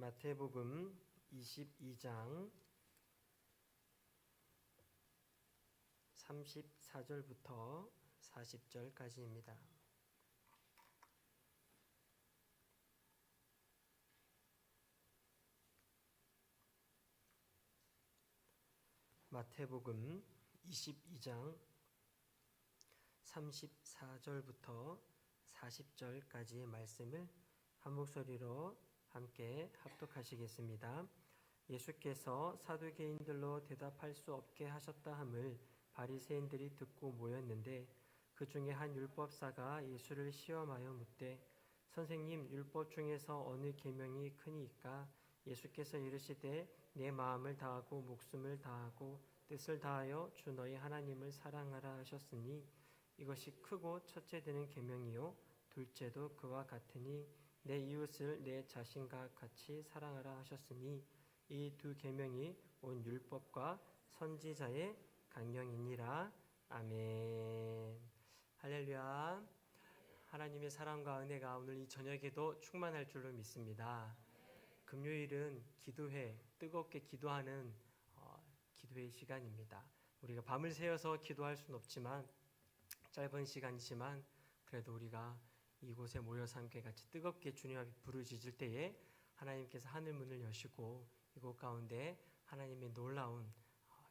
마태복음 22장 34절부터 40절까지입니다. 마태복음 22장 34절부터 40절까지의 말씀을 한 목소리로 함께 합독하시겠습니다. 예수께서 사두개인들로 대답할 수 없게 하셨다 함을 바리새인들이 듣고 모였는데 그 중에 한 율법사가 예수를 시험하여 묻되 선생님, 율법 중에서 어느 계명이 크니이까? 예수께서 이르시되 내 마음을 다하고 목숨을 다하고 뜻을 다하여 주 너희 하나님을 사랑하라 하셨으니 이것이 크고 첫째 되는 계명이요 둘째도 그와 같으니 내 이웃을 내 자신과 같이 사랑하라 하셨으니 이 두 계명이 온 율법과 선지자의 강령이니라. 아멘. 할렐루야. 하나님의 사랑과 은혜가 오늘 이 저녁에도 충만할 줄로 믿습니다. 금요일은 기도회, 뜨겁게 기도하는 기도의 시간입니다. 우리가 밤을 새워서 기도할 수는 없지만 짧은 시간이지만 그래도 우리가 이곳에 모여서 함께 같이 뜨겁게 주님 앞에 부르짖을 때에 하나님께서 하늘 문을 여시고 이곳 가운데 하나님의 놀라운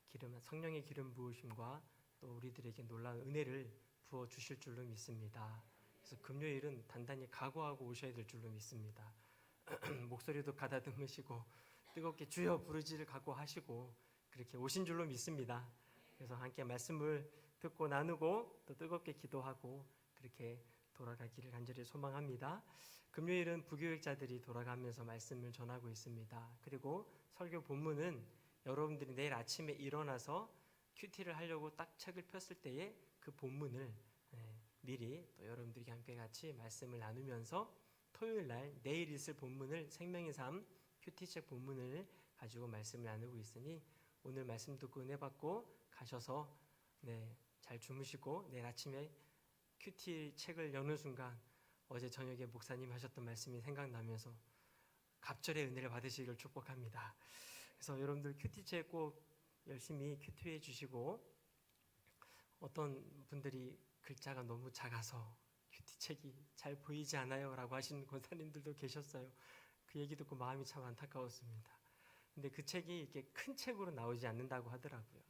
기름, 성령의 기름 부으심과 또 우리들에게 놀라운 은혜를 부어 주실 줄로 믿습니다. 그래서 금요일은 단단히 각오하고 오셔야 될 줄로 믿습니다. 목소리도 가다듬으시고 뜨겁게 주여 부르짖을 각오하시고 그렇게 오신 줄로 믿습니다. 그래서 함께 말씀을 듣고 나누고 또 뜨겁게 기도하고 그렇게 돌아가기를 간절히 소망합니다. 금요일은 부교육자들이 돌아가면서 말씀을 전하고 있습니다. 그리고 설교 본문은 여러분들이 내일 아침에 일어나서 큐티를 하려고 딱 책을 폈을 때에 그 본문을 미리 또 여러분들이 함께 같이 말씀을 나누면서 토요일 날 내일 있을 본문을 생명의 삶 큐티책 본문을 가지고 말씀을 나누고 있으니 오늘 말씀 듣고 은혜 받고 가셔서 잘 주무시고 내일 아침에 큐티 책을 여는 순간 어제 저녁에 목사님 하셨던 말씀이 생각나면서 갑절의 은혜를 받으시기를 축복합니다. 그래서 여러분들 큐티 책 꼭 열심히 큐티해 주시고 어떤 분들이 글자가 너무 작아서 큐티 책이 잘 보이지 않아요 라고 하시는 권사님들도 계셨어요. 그 얘기 듣고 마음이 참 안타까웠습니다. 근데 그 책이 이렇게 큰 책으로 나오지 않는다고 하더라고요.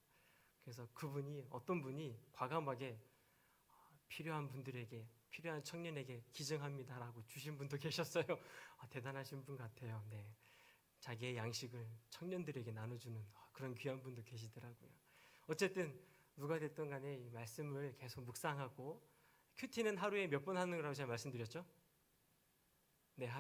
그래서 그분이 어떤 분이 과감하게 필요한 분들에게 필요한 청년에게 기증합니다라고 주신 분도 계셨어요. 대단하신 분 같아요. 자기의 양식을 청년들에게 나눠주는 그런 귀한 분도 계시더라고요. 어쨌든 누가 됐든 간에 이 말씀을 계속 묵상하고 큐티는 하루에 몇 번 하는 거라고 제가 말씀드렸죠?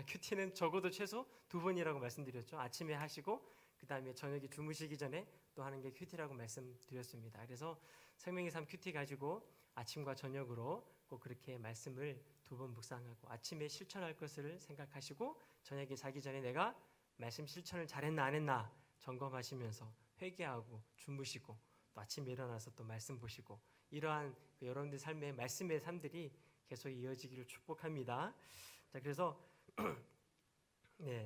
큐티는 적어도 최소 2번이라고 말씀드렸죠. 아침에 하시고 그 다음에 저녁에 주무시기 전에 또 하는 게 큐티라고 말씀드렸습니다. 그래서 생명의 삶 큐티 가지고 아침과 저녁으로 꼭 그렇게 말씀을 2번 묵상하고 아침에 실천할 것을 생각하시고 저녁에 자기 전에 내가 말씀 실천을 잘했나 안 했나 점검하시면서 회개하고 주무시고 또 아침에 일어나서 또 말씀 보시고 이러한 여러분들 삶의 말씀의 삶들이 계속 이어지기를 축복합니다. 자, 그래서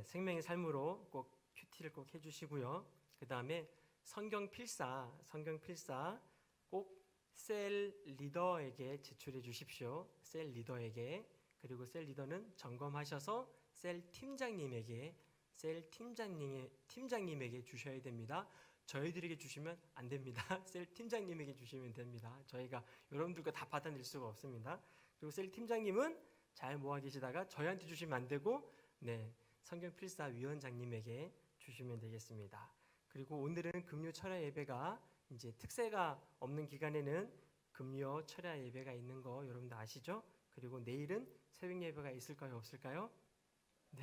생명의 삶으로 꼭 큐티를 꼭 해주시고요. 그 다음에 성경 필사 꼭 셀 리더에게 제출해 주십시오. 셀 리더에게. 그리고 셀 리더는 점검하셔서 셀 팀장님에게 주셔야 됩니다. 저희들에게 주시면 안 됩니다. 셀 팀장님에게 주시면 됩니다. 저희가 여러분들과 다 받아낼 수가 없습니다. 그리고 셀 팀장님은 잘 모아 계시다가 저희한테 주시면 안 되고 성경 필사 위원장님에게 주시면 되겠습니다. 그리고 오늘은 금요 철야 예배가 이제 특세가 없는 기간에는 금요 철야 예배가 있는 거 여러분들 아시죠? 그리고 내일은 새벽 예배가 있을까요? 없을까요?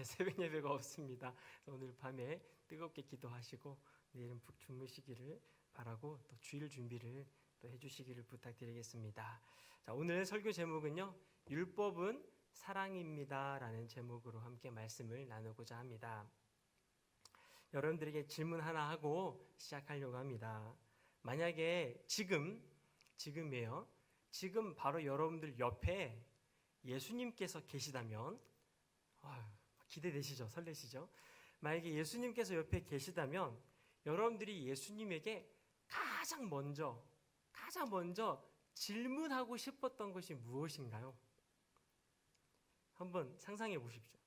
새벽 예배가 없습니다. 오늘 밤에 뜨겁게 기도하시고 내일은 푹 주무시기를 바라고 또 주일 준비를 또 해주시기를 부탁드리겠습니다. 자, 오늘 설교 제목은요, 율법은 사랑입니다라는 제목으로 함께 말씀을 나누고자 합니다. 여러분들에게 질문 하나 하고 시작하려고 합니다. 만약에 지금이에요. 지금 바로 여러분들 옆에 예수님께서 계시다면 기대되시죠? 설레시죠? 만약에 예수님께서 옆에 계시다면 여러분들이 예수님에게 가장 먼저 질문하고 싶었던 것이 무엇인가요? 한번 상상해 보십시오.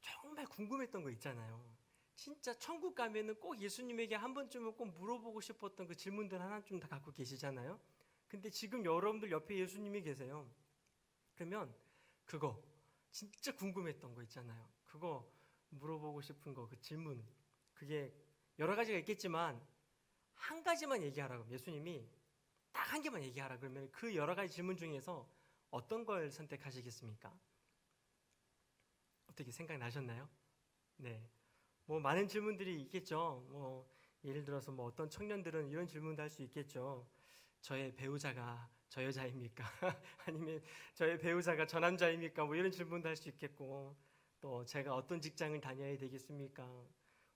정말 궁금했던 거 있잖아요. 진짜 천국 가면은 꼭 예수님에게 한 번쯤은 꼭 물어보고 싶었던 그 질문들 하나쯤 다 갖고 계시잖아요. 근데 지금 여러분들 옆에 예수님이 계세요. 그러면 그거 진짜 궁금했던 거 있잖아요. 그거 물어보고 싶은 거, 그 질문, 그게 여러 가지가 있겠지만 한 가지만 얘기하라고 예수님이 딱 한 개만 얘기하라 그러면 그 여러 가지 질문 중에서 어떤 걸 선택하시겠습니까? 어떻게 생각나셨나요? 네, 뭐 많은 질문들이 있겠죠. 뭐 예를 들어서 뭐 어떤 청년들은 이런 질문도 할 수 있겠죠. 저의 배우자가 저 여자입니까? 아니면 저의 배우자가 저 남자입니까? 뭐 이런 질문도 할 수 있겠고, 또 제가 어떤 직장을 다녀야 되겠습니까?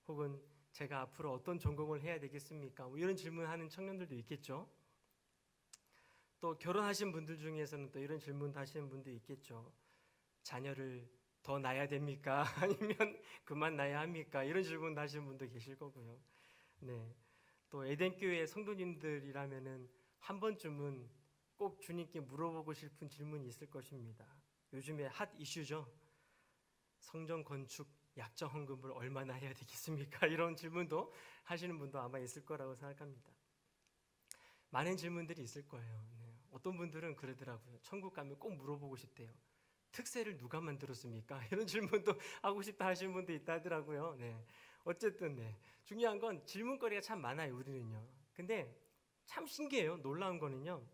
혹은 제가 앞으로 어떤 전공을 해야 되겠습니까? 뭐 이런 질문하는 청년들도 있겠죠. 또 결혼하신 분들 중에서는 또 이런 질문도 하시는 분도 있겠죠. 자녀를 더 낳아야 됩니까? 아니면 그만 낳아야 합니까? 이런 질문도 하시는 분도 계실 거고요. 네. 또 에덴교회 성도님들이라면은 한 번쯤은 꼭 주님께 물어보고 싶은 질문이 있을 것입니다. 요즘에 핫 이슈죠. 성전 건축 약정 헌금을 얼마나 해야 되겠습니까? 이런 질문도 하시는 분도 아마 있을 거라고 생각합니다. 많은 질문들이 있을 거예요. 네. 어떤 분들은 그러더라고요. 천국 가면 꼭 물어보고 싶대요. 특세를 누가 만들었습니까? 이런 질문도 하고 싶다 하시는 분도 있다 하더라고요. 네. 어쨌든 네. 중요한 건 질문거리가 참 많아요, 우리는요. 근데 참 신기해요. 놀라운 거는요.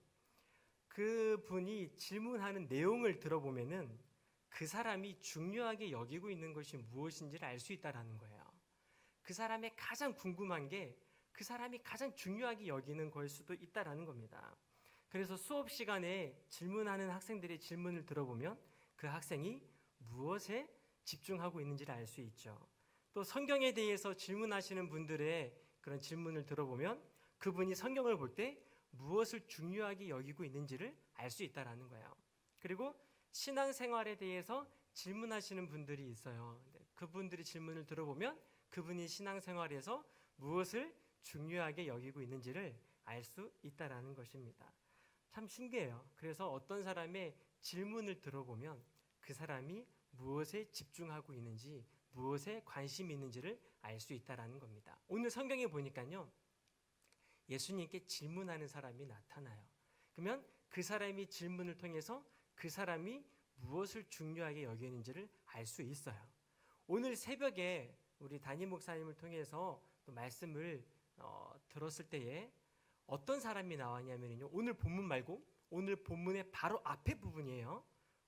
그분이 질문하는 내용을 들어보면은 그 사람이 중요하게 여기고 있는 것이 무엇인지를 알 수 있다라는 거예요. 그 사람의 가장 궁금한 게 그 사람이 가장 중요하게 여기는 걸 수도 있다라는 겁니다. 그래서 수업 시간에 질문하는 학생들의 질문을 들어보면 그 학생이 무엇에 집중하고 있는지를 알 수 있죠. 또 성경에 대해서 질문하시는 분들의 그런 질문을 들어보면 그분이 성경을 볼 때 무엇을 중요하게 여기고 있는지를 알 수 있다라는 거예요. 그리고 신앙생활에 대해서 질문하시는 분들이 있어요. 그분들의 질문을 들어보면 그분이 신앙생활에서 무엇을 중요하게 여기고 있는지를 알 수 있다라는 것입니다. 참 신기해요. 그래서 어떤 사람의 질문을 들어보면 그 사람이 무엇에 집중하고 있는지, 무엇에 관심이 있는지를 알 수 있다라는 겁니다. 오늘 성경에 보니까요, 예수님께 질문하는 사람이 나타나요. 그러면 그 사람이 질문을 통해서 그 사람이 무엇을 중요하게 여기는지를 알 수 있어요. 오늘 새벽에 우리 담임 목사님을 통해서 또 말씀을 들었을 때에 어떤 사람이 나왔냐면요. 오늘 본문 말고 오늘 본문의 바로 앞에 부분이에요.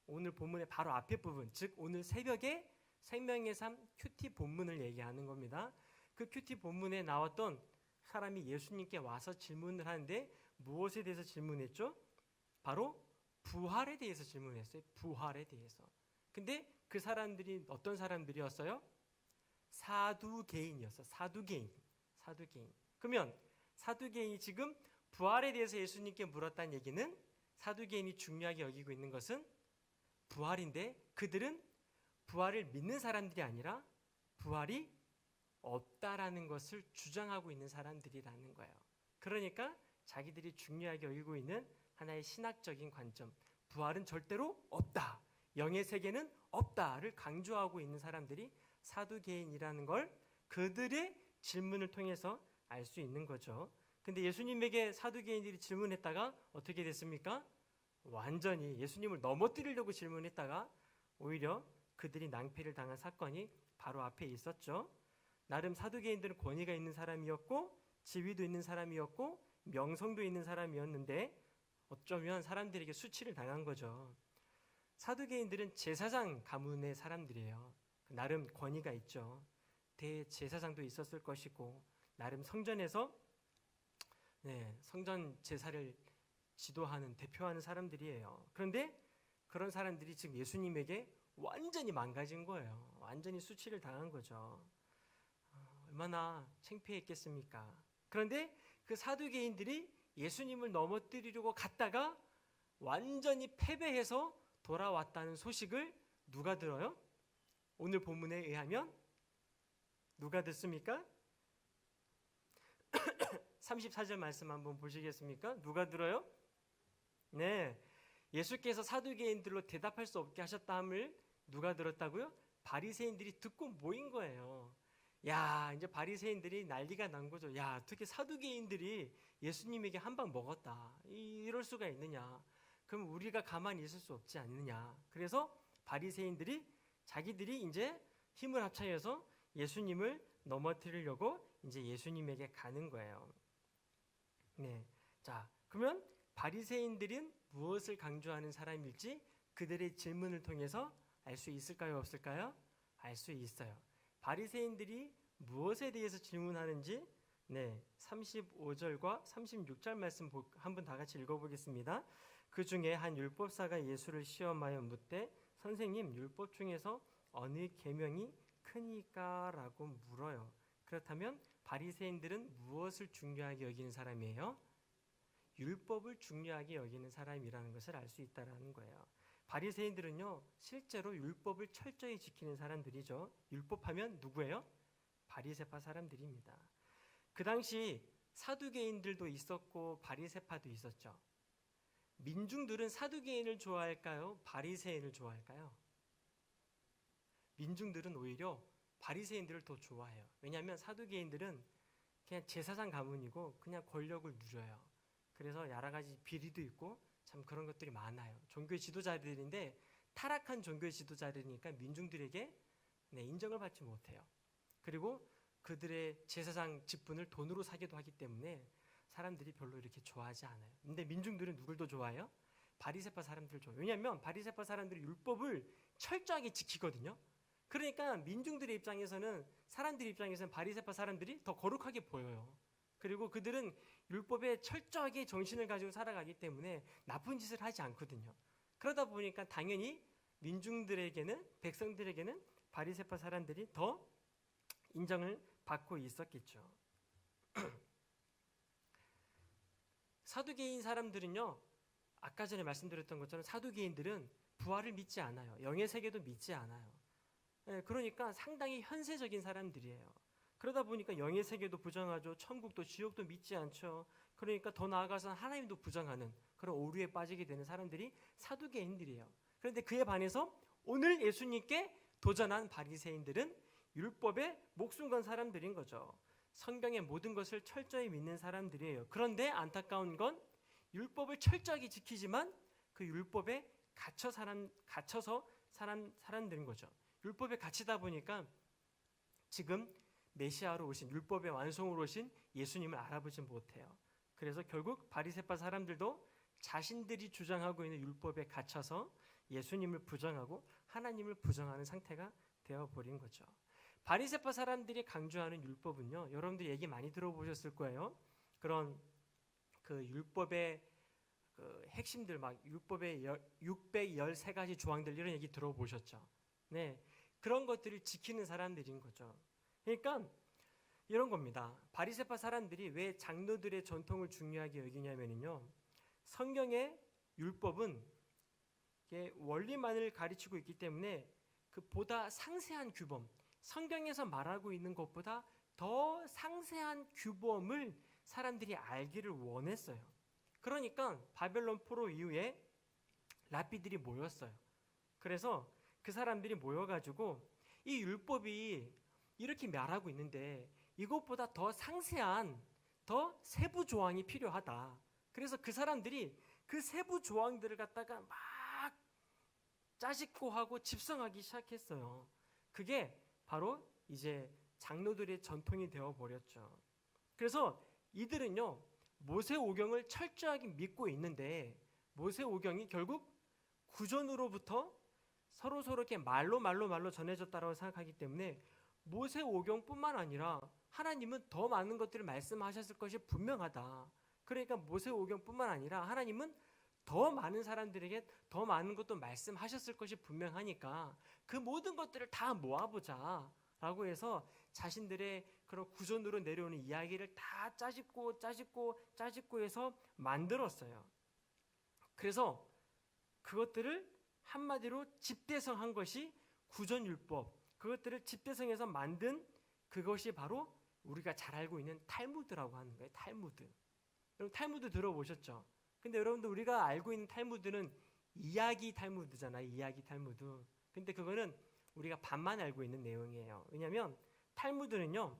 오늘 본문의 바로 앞에 부분, 즉 오늘 새벽에 생명의 삶 큐티 본문을 얘기하는 겁니다. 그 큐티 본문에 나왔던 사람이 예수님께 와서 질문을 하는데 무엇에 대해서 질문했죠? 바로 부활에 대해서 질문했어요. 부활에 대해서. 근데 그 사람들이 어떤 사람들이었어요? 사두개인이었어요. 사두개인. 그러면 사두개인이 지금 부활에 대해서 예수님께 물었다는 얘기는 사두개인이 중요하게 여기고 있는 것은 부활인데 그들은 부활을 믿는 사람들이 아니라 부활이 없다라는 것을 주장하고 있는 사람들이라는 거예요. 그러니까 자기들이 중요하게 여기고 있는 하나의 신학적인 관점, 부활은 절대로 없다, 영의 세계는 없다를 강조하고 있는 사람들이 사두개인이라는 걸 그들의 질문을 통해서 알 수 있는 거죠. 근데 예수님에게 사두개인들이 질문했다가 어떻게 됐습니까? 완전히 예수님을 넘어뜨리려고 질문했다가 오히려 그들이 낭패를 당한 사건이 바로 앞에 있었죠. 나름 사두개인들은 권위가 있는 사람이었고 지위도 있는 사람이었고 명성도 있는 사람이었는데 어쩌면 사람들에게 수치를 당한 거죠. 사두개인들은 제사장 가문의 사람들이에요. 나름 권위가 있죠. 대제사장도 있었을 것이고 나름 성전에서 성전 제사를 지도하는 대표하는 사람들이에요. 그런데 그런 사람들이 지금 예수님에게 완전히 망가진 거예요. 완전히 수치를 당한 거죠. 얼마나 창피했겠습니까? 그런데 그 사두개인들이 예수님을 넘어뜨리려고 갔다가 완전히 패배해서 돌아왔다는 소식을 누가 들어요? 오늘 본문에 의하면 누가 듣습니까? 34절 말씀 한번 보시겠습니까? 누가 들어요? 네, 예수께서 사두개인들로 대답할 수 없게 하셨다함을 누가 들었다고요? 바리새인들이 듣고 모인 거예요. 야, 이제 바리새인들이 난리가 난 거죠. 야, 어떻게 사두개인들이 예수님에게 한 방 먹었다. 이럴 수가 있느냐. 그럼 우리가 가만히 있을 수 없지 않느냐. 그래서 바리새인들이 자기들이 이제 힘을 합쳐서 예수님을 넘어뜨리려고 이제 예수님에게 가는 거예요. 네, 자, 그러면 바리새인들은 무엇을 강조하는 사람일지 그들의 질문을 통해서 알 수 있을까요, 없을까요? 알 수 있어요. 바리새인들이 무엇에 대해서 질문하는지 35절과 36절 말씀 한번 다 같이 읽어보겠습니다. 그 중에 한 율법사가 예수를 시험하여 묻되 선생님, 율법 중에서 어느 계명이 크니까? 라고 물어요. 그렇다면 바리새인들은 무엇을 중요하게 여기는 사람이에요? 율법을 중요하게 여기는 사람이라는 것을 알 수 있다는 거예요. 바리새인들은요, 실제로 율법을 철저히 지키는 사람들이죠. 율법하면 누구예요? 바리새파 사람들입니다. 그 당시 사두개인들도 있었고 바리새파도 있었죠. 민중들은 사두개인을 좋아할까요? 바리새인을 좋아할까요? 민중들은 오히려 바리새인들을 더 좋아해요. 왜냐하면 사두개인들은 그냥 제사장 가문이고 그냥 권력을 누려요. 그래서 여러 가지 비리도 있고 참 그런 것들이 많아요. 종교의 지도자들인데 타락한 종교의 지도자들이니까 민중들에게 인정을 받지 못해요. 그리고 그들의 제사장 직분을 돈으로 사기도 하기 때문에 사람들이 별로 이렇게 좋아하지 않아요. 근데 민중들은 누굴 더 좋아해요? 바리새파 사람들을 좋아해요. 왜냐하면 바리새파 사람들이 율법을 철저하게 지키거든요. 그러니까 민중들의 입장에서는, 사람들의 입장에서는 바리새파 사람들이 더 거룩하게 보여요. 그리고 그들은 율법에 철저하게 정신을 가지고 살아가기 때문에 나쁜 짓을 하지 않거든요. 그러다 보니까 당연히 민중들에게는, 백성들에게는 바리새파 사람들이 더 인정을 받고 있었겠죠. 사두개인 사람들은요, 아까 전에 말씀드렸던 것처럼 사두개인들은 부활을 믿지 않아요. 영의 세계도 믿지 않아요. 그러니까 상당히 현세적인 사람들이에요. 그러다 보니까 영의 세계도 부정하죠. 천국도 지옥도 믿지 않죠. 그러니까 더 나아가서 하나님도 부정하는 그런 오류에 빠지게 되는 사람들이 사두개인들이에요. 그런데 그에 반해서 오늘 예수님께 도전한 바리새인들은 율법에 목숨 건 사람들인 거죠. 성경의 모든 것을 철저히 믿는 사람들이에요. 그런데 안타까운 건 율법을 철저하게 지키지만 그 율법에 갇혀서 사람들인 거죠. 율법에 갇히다 보니까 지금 메시아로 오신, 율법의 완성으로 오신 예수님을 알아보지 못해요. 그래서 결국 바리새파 사람들도 자신들이 주장하고 있는 율법에 갇혀서 예수님을 부정하고 하나님을 부정하는 상태가 되어버린 거죠. 바리새파 사람들이 강조하는 율법은요, 여러분들 얘기 많이 들어보셨을 거예요. 그런 그 율법의 그 핵심들, 막 율법의 613가지 조항들, 이런 얘기 들어보셨죠. 네, 그런 것들을 지키는 사람들인 거죠. 그러니까 이런 겁니다. 바리새파 사람들이 왜 장로들의 전통을 중요하게 여기냐면요, 성경의 율법은 원리만을 가르치고 있기 때문에 그 보다 상세한 규범, 성경에서 말하고 있는 것보다 더 상세한 규범을 사람들이 알기를 원했어요. 그러니까 바벨론 포로 이후에 랍비들이 모였어요. 그래서 그 사람들이 모여가지고 이 율법이 이렇게 말하고 있는데 이것보다 더 상세한, 더 세부 조항이 필요하다. 그래서 그 사람들이 그 세부 조항들을 갖다가 막 짜집고 하고 집성하기 시작했어요. 그게 바로 이제 장로들의 전통이 되어버렸죠. 그래서 이들은요, 모세오경을 철저하게 믿고 있는데 모세오경이 결국 구전으로부터 서로 이렇게 말로 전해졌다고 생각하기 때문에 모세오경뿐만 아니라 하나님은 더 많은 것들을 말씀하셨을 것이 분명하다. 그러니까 모세오경뿐만 아니라 하나님은 더 많은 사람들에게 더 많은 것도 말씀하셨을 것이 분명하니까 그 모든 것들을 다 모아보자 라고 해서 자신들의 그런 구전으로 내려오는 이야기를 다 짜집고 해서 만들었어요. 그래서 그것들을 한마디로 집대성한 것이 구전율법, 그것들을 집대성해서 만든 그것이 바로 우리가 잘 알고 있는 탈무드라고 하는 거예요. 탈무드. 여러분 탈무드 들어보셨죠? 근데 여러분들 우리가 알고 있는 탈무드는 이야기 탈무드잖아요. 이야기 탈무드. 근데 그거는 우리가 반만 알고 있는 내용이에요. 왜냐하면 탈무드는요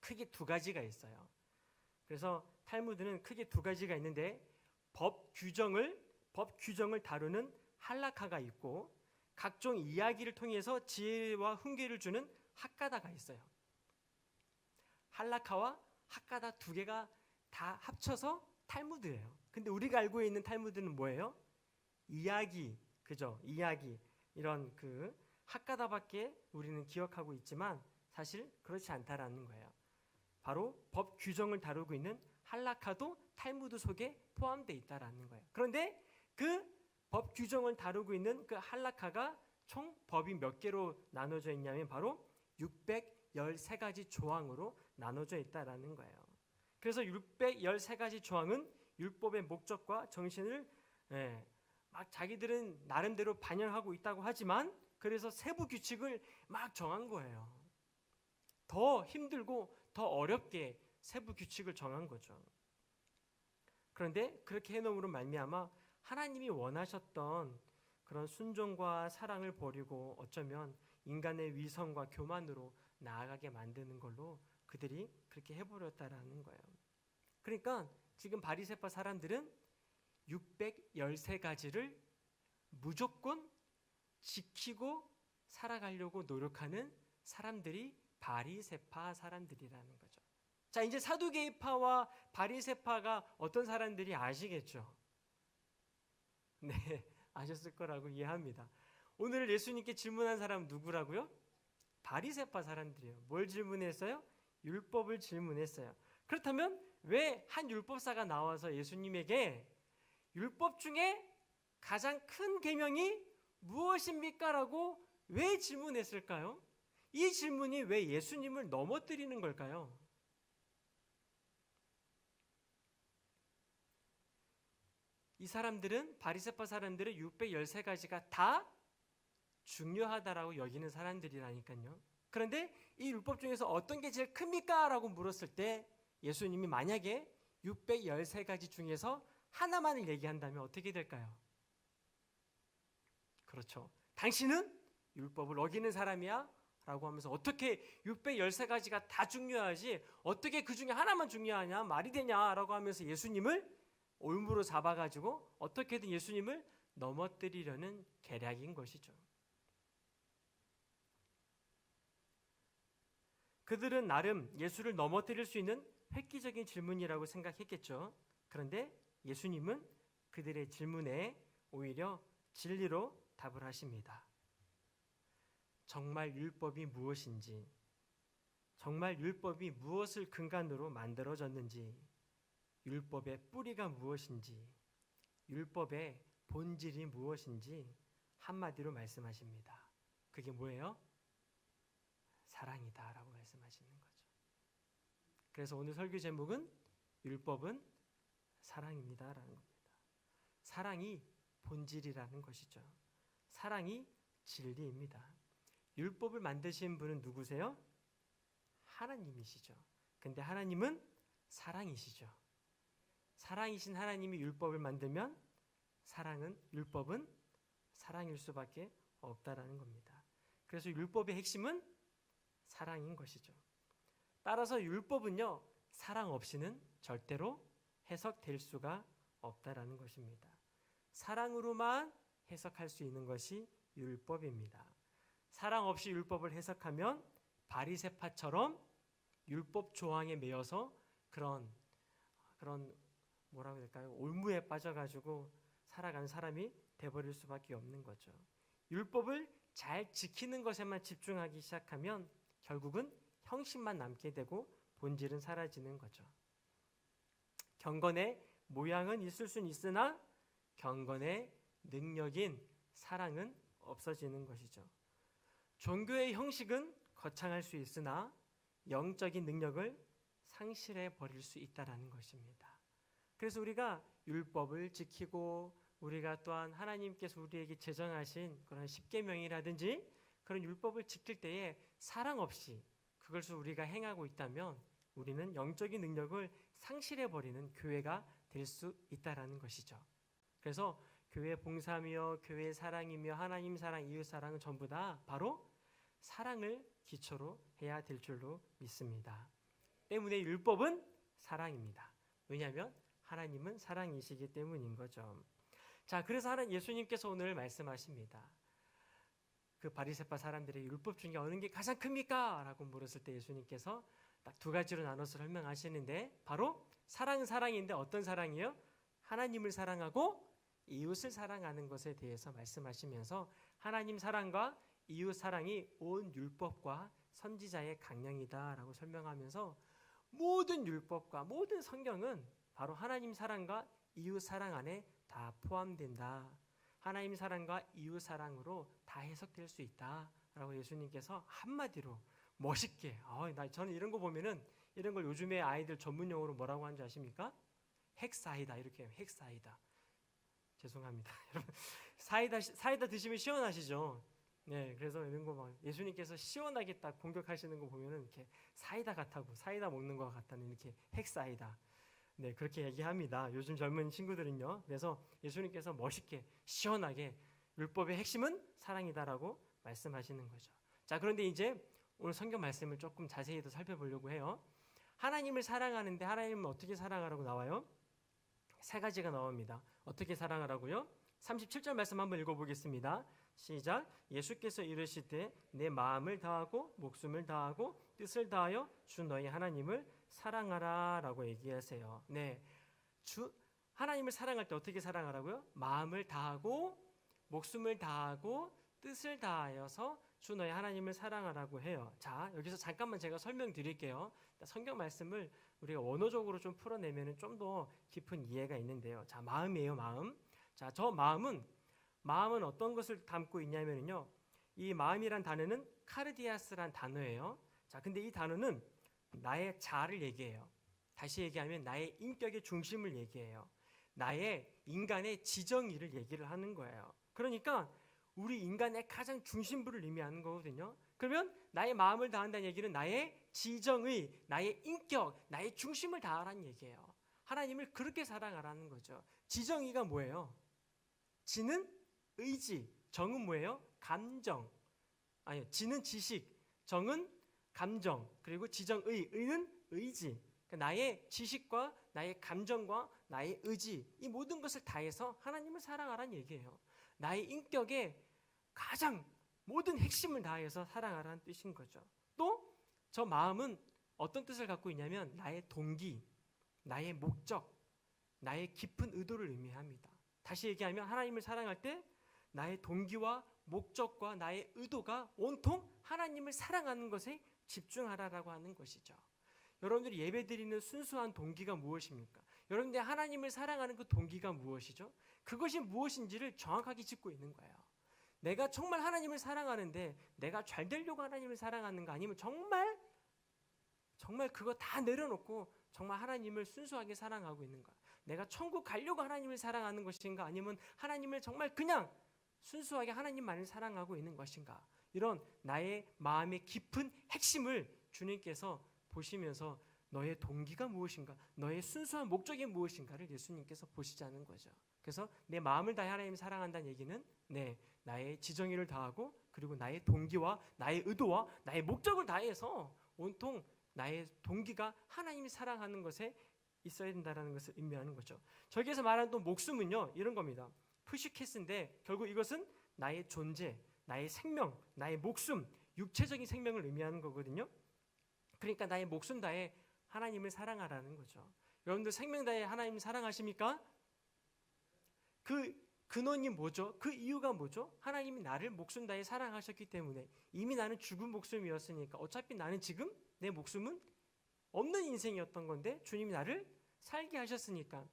크게 두 가지가 있어요. 그래서 탈무드는 크게 두 가지가 있는데 법 규정을 다루는 할라카가 있고 각종 이야기를 통해서 지혜와 훈계를 주는 학가다가 있어요. 할라카와 학가다 두 개가 다 합쳐서 탈무드예요. 근데 우리가 알고 있는 탈무드는 뭐예요? 이야기, 그죠? 이야기 이런 그 학가다밖에 우리는 기억하고 있지만 사실 그렇지 않다라는 거예요. 바로 법 규정을 다루고 있는 할라카도 탈무드 속에 포함되어 있다라는 거예요. 그런데 그 법 규정을 다루고 있는 그 할라카가 총 법이 몇 개로 나눠져 있냐면 바로 613가지 조항으로 나눠져 있다라는 거예요. 그래서 613가지 조항은 율법의 목적과 정신을 막 자기들은 나름대로 반영하고 있다고 하지만 그래서 세부 규칙을 막 정한 거예요. 더 힘들고 더 어렵게 세부 규칙을 정한 거죠. 그런데 그렇게 해놓음으로 말미암아 하나님이 원하셨던 그런 순종과 사랑을 버리고 어쩌면 인간의 위선과 교만으로 나아가게 만드는 걸로 그들이 그렇게 해버렸다라는 거예요. 그러니까 지금 바리새파 사람들은 613가지를 무조건 지키고 살아가려고 노력하는 사람들이 바리새파 사람들이라는 거죠. 자, 이제 사두개파와 바리새파가 어떤 사람들이 아시겠죠? 네, 아셨을 거라고 이해합니다. 오늘 예수님께 질문한 사람 누구라고요? 바리새파 사람들이에요. 뭘 질문했어요? 율법을 질문했어요. 그렇다면 왜 한 율법사가 나와서 예수님에게 율법 중에 가장 큰 계명이 무엇입니까? 라고 왜 질문했을까요? 이 질문이 왜 예수님을 넘어뜨리는 걸까요? 이 사람들은 바리새파 사람들은 613가지가 다 중요하다라고 여기는 사람들이라니까요. 그런데 이 율법 중에서 어떤 게 제일 큽니까? 라고 물었을 때 예수님이 만약에 613가지 중에서 하나만을 얘기한다면 어떻게 될까요? 그렇죠. 당신은 율법을 어기는 사람이야? 라고 하면서 어떻게 613가지가 다 중요하지 어떻게 그 중에 하나만 중요하냐? 말이 되냐? 라고 하면서 예수님을 올무로 잡아가지고 어떻게든 예수님을 넘어뜨리려는 계략인 것이죠. 그들은 나름 예수를 넘어뜨릴 수 있는 획기적인 질문이라고 생각했겠죠. 그런데 예수님은 그들의 질문에 오히려 진리로 답을 하십니다. 정말 율법이 무엇인지, 정말 율법이 무엇을 근간으로 만들어졌는지, 율법의 뿌리가 무엇인지, 율법의 본질이 무엇인지 한마디로 말씀하십니다. 그게 뭐예요? 사랑이다라고 말씀하시는 거죠. 그래서 오늘 설교 제목은 율법은 사랑입니다라는 겁니다. 사랑이 본질이라는 것이죠. 사랑이 진리입니다. 율법을 만드신 분은 누구세요? 하나님이시죠. 근데 하나님은 사랑이시죠. 사랑이신 하나님이 율법을 만들면 율법은 사랑일 수밖에 없다라는 겁니다. 그래서 율법의 핵심은 사랑인 것이죠. 따라서 율법은요, 사랑 없이는 절대로 해석될 수가 없다라는 것입니다. 사랑으로만 해석할 수 있는 것이 율법입니다. 사랑 없이 율법을 해석하면 바리새파처럼 율법 조항에 매여서 그런 뭐라고 해야 될까요? 올무에 빠져가지고 살아가는 사람이 돼버릴 수밖에 없는 거죠. 율법을 잘 지키는 것에만 집중하기 시작하면 결국은 형식만 남게 되고 본질은 사라지는 거죠. 경건의 모양은 있을 수는 있으나 경건의 능력인 사랑은 없어지는 것이죠. 종교의 형식은 거창할 수 있으나 영적인 능력을 상실해 버릴 수 있다라는 것입니다. 그래서 우리가 율법을 지키고 우리가 또한 하나님께서 우리에게 제정하신 그런 십계명이라든지 그런 율법을 지킬 때에 사랑 없이 그것을 우리가 행하고 있다면 우리는 영적인 능력을 상실해 버리는 교회가 될 수 있다라는 것이죠. 그래서 교회 봉사며 교회 사랑이며 하나님 사랑, 이웃 사랑은 전부 다 바로 사랑을 기초로 해야 될 줄로 믿습니다. 때문에 율법은 사랑입니다. 왜냐하면 하나님은 사랑이시기 때문인 거죠. 자, 그래서 예수님께서 오늘 말씀하십니다. 그 바리새파 사람들의 율법 중에 어느 게 가장 큽니까? 라고 물었을 때 예수님께서 딱 두 가지로 나눠서 설명하시는데 바로 사랑은 사랑인데 어떤 사랑이요? 하나님을 사랑하고 이웃을 사랑하는 것에 대해서 말씀하시면서 하나님 사랑과 이웃 사랑이 온 율법과 선지자의 강령이다라고 설명하면서 모든 율법과 모든 성경은 바로 하나님 사랑과 이웃 사랑 안에 다 포함된다. 하나님 사랑과 이웃 사랑으로 다 해석될 수 있다라고 예수님께서 한마디로 멋있게 저는 이런 거 보면은 이런 걸 요즘에 아이들 전문 용어로 뭐라고 하는지 아십니까? 핵사이다 이렇게 해요. 핵사이다. 죄송합니다. 여러분 사이다 드시면 시원하시죠? 네, 그래서 이런 거 막 예수님께서 시원하게 딱 공격하시는 거 보면은 이렇게 사이다 같다고 사이다 먹는 것 같다는 이렇게 핵사이다. 네, 그렇게 얘기합니다. 요즘 젊은 친구들은요. 그래서 예수님께서 멋있게 시원하게 율법의 핵심은 사랑이다라고 말씀하시는 거죠. 자, 그런데 이제 오늘 성경 말씀을 조금 자세히 더 살펴보려고 해요. 하나님을 사랑하는데 하나님은 어떻게 사랑하라고 나와요? 세 가지가 나옵니다. 어떻게 사랑하라고요? 37절 말씀 한번 읽어보겠습니다. 시작. 예수께서 이르시되 내 마음을 다하고 목숨을 다하고 뜻을 다하여 주 너희 하나님을 사랑하라 라고 얘기하세요. 네, 주 하나님을 사랑할 때 어떻게 사랑하라고요? 마음을 다하고 목숨을 다하고 뜻을 다하여서 주 너희 하나님을 사랑하라고 해요. 자, 여기서 잠깐만 제가 설명드릴게요. 성경 말씀을 우리가 원어적으로 좀 풀어내면 좀 더 깊은 이해가 있는데요. 자, 마음이에요, 마음. 자, 저 마음은 어떤 것을 담고 있냐면요. 이 마음이란 단어는 카르디아스란 단어예요. 자, 근데 이 단어는 나의 자아를 얘기해요. 다시 얘기하면 나의 인격의 중심을 얘기해요. 나의 인간의 지정의를 얘기를 하는 거예요. 그러니까 우리 인간의 가장 중심부를 의미하는 거거든요. 그러면 나의 마음을 다한다는 얘기는 나의 지정의, 나의 인격, 나의 중심을 다하라는 얘기예요. 하나님을 그렇게 사랑하라는 거죠. 지정의가 뭐예요? 지는 의지, 정은 뭐예요? 감정. 아니, 지는 지식, 정은 감정, 그리고 지정의, 의는 의지. 그러니까 나의 지식과 나의 감정과 나의 의지, 이 모든 것을 다해서 하나님을 사랑하라는 얘기예요. 나의 인격의 가장 모든 핵심을 다해서 사랑하라는 뜻인 거죠. 또 저 마음은 어떤 뜻을 갖고 있냐면 나의 동기, 나의 목적, 나의 깊은 의도를 의미합니다. 다시 얘기하면 하나님을 사랑할 때 나의 동기와 목적과 나의 의도가 온통 하나님을 사랑하는 것에 집중하라라고 하는 것이죠. 여러분들이 예배드리는 순수한 동기가 무엇입니까? 여러분들이 하나님을 사랑하는 그 동기가 무엇이죠? 그것이 무엇인지를 정확하게 짚고 있는 거예요. 내가 정말 하나님을 사랑하는데 내가 잘 되려고 하나님을 사랑하는가, 아니면 정말 그거 다 내려놓고 정말 하나님을 순수하게 사랑하고 있는가? 내가 천국 가려고 하나님을 사랑하는 것인가, 아니면 하나님을 정말 그냥 순수하게 하나님만을 사랑하고 있는 것인가? 이런 나의 마음의 깊은 핵심을 주님께서 보시면서 너의 동기가 무엇인가, 너의 순수한 목적이 무엇인가를 예수님께서 보시자는 거죠. 그래서 내 마음을 다해 하나님을 사랑한다는 얘기는 나의 지정의를 다하고 그리고 나의 동기와 나의 의도와 나의 목적을 다해서 온통 나의 동기가 하나님이 사랑하는 것에 있어야 된다는 것을 의미하는 거죠. 저기에서 말하는 또 목숨은요, 이런 겁니다. 푸시케스인데 결국 이것은 나의 존재, 나의 생명, 나의 목숨, 육체적인 생명을 의미하는 거거든요. 그러니까 나의 목숨 다해 하나님을 사랑하라는 거죠. 여러분들 생명 다해 하나님을 사랑하십니까? 그 근원이 뭐죠? 그 이유가 뭐죠? 하나님이 나를 목숨 다해 사랑하셨기 때문에. 이미 나는 죽은 목숨이었으니까 어차피 나는 지금 내 목숨은 없는 인생이었던 건데 주님이 나를 살게 하셨으니까,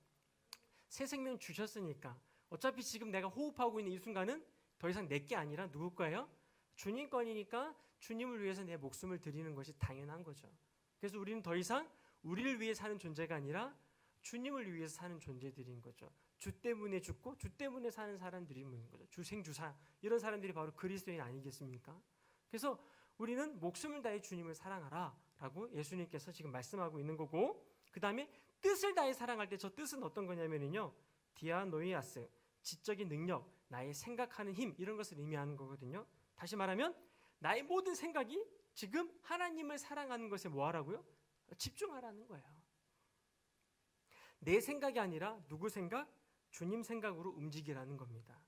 새 생명 주셨으니까, 어차피 지금 내가 호흡하고 있는 이 순간은 더 이상 내 게 아니라 누구 거예요? 주님 거니까 주님을 위해서 내 목숨을 드리는 것이 당연한 거죠. 그래서 우리는 더 이상 우리를 위해 사는 존재가 아니라 주님을 위해서 사는 존재들인 거죠. 주 때문에 죽고 주 때문에 사는 사람들이 있는 거죠. 주생주사 이런 사람들이 바로 그리스도인 아니겠습니까? 그래서 우리는 목숨을 다해 주님을 사랑하라 라고 예수님께서 지금 말씀하고 있는 거고, 그 다음에 뜻을 다해 사랑할 때 저 뜻은 어떤 거냐면요, 디아노이아스, 지적인 능력, 나의 생각하는 힘, 이런 것을 의미하는 거거든요. 다시 말하면 나의 모든 생각이 지금 하나님을 사랑하는 것에 뭐 하라고요? 집중하라는 거예요. 내 생각이 아니라 누구 생각? 주님 생각으로 움직이라는 겁니다.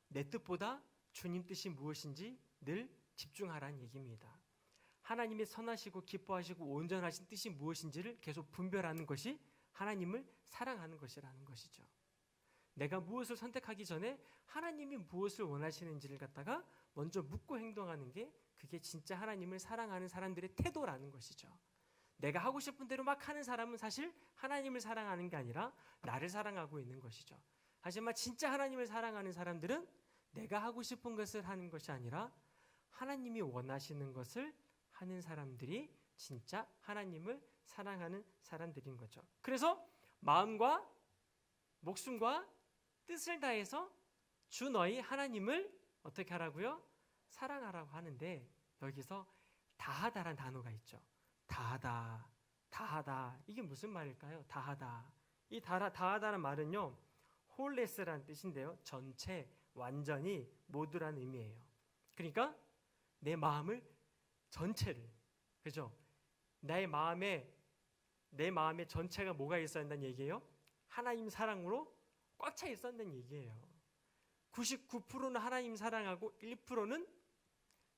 내 뜻보다 주님 뜻이 무엇인지 늘 집중하라는 얘기입니다. 하나님의 선하시고 기뻐하시고 온전하신 뜻이 무엇인지를 계속 분별하는 것이 하나님을 사랑하는 것이라는 것이죠. 내가 무엇을 선택하기 전에 하나님이 무엇을 원하시는지를 갖다가 먼저 묻고 행동하는 게, 그게 진짜 하나님을 사랑하는 사람들의 태도라는 것이죠. 내가 하고 싶은 대로 막 하는 사람은 사실 하나님을 사랑하는 게 아니라 나를 사랑하고 있는 것이죠. 하지만 진짜 하나님을 사랑하는 사람들은 내가 하고 싶은 것을 하는 것이 아니라 하나님이 원하시는 것을 하는 사람들이 진짜 하나님을 사랑하는 사람들인 거죠. 그래서 마음과 목숨과 뜻을 다해서 주 너희 하나님을 어떻게 하라고요? 사랑하라고 하는데, 여기서 다하다란 단어가 있죠. 다하다, 다하다, 이게 무슨 말일까요? 다하다. 이 다하다는 말은요, 홀레스라는 뜻인데요, 전체, 완전히, 모두라는 의미예요. 그러니까 내 마음을 전체를, 그죠? 내 마음에 전체가 뭐가 있어야 한다는 얘기예요? 하나님 사랑으로 꽉 차 있어야 한다는 얘기예요. 99%는 하나님 사랑하고 1%는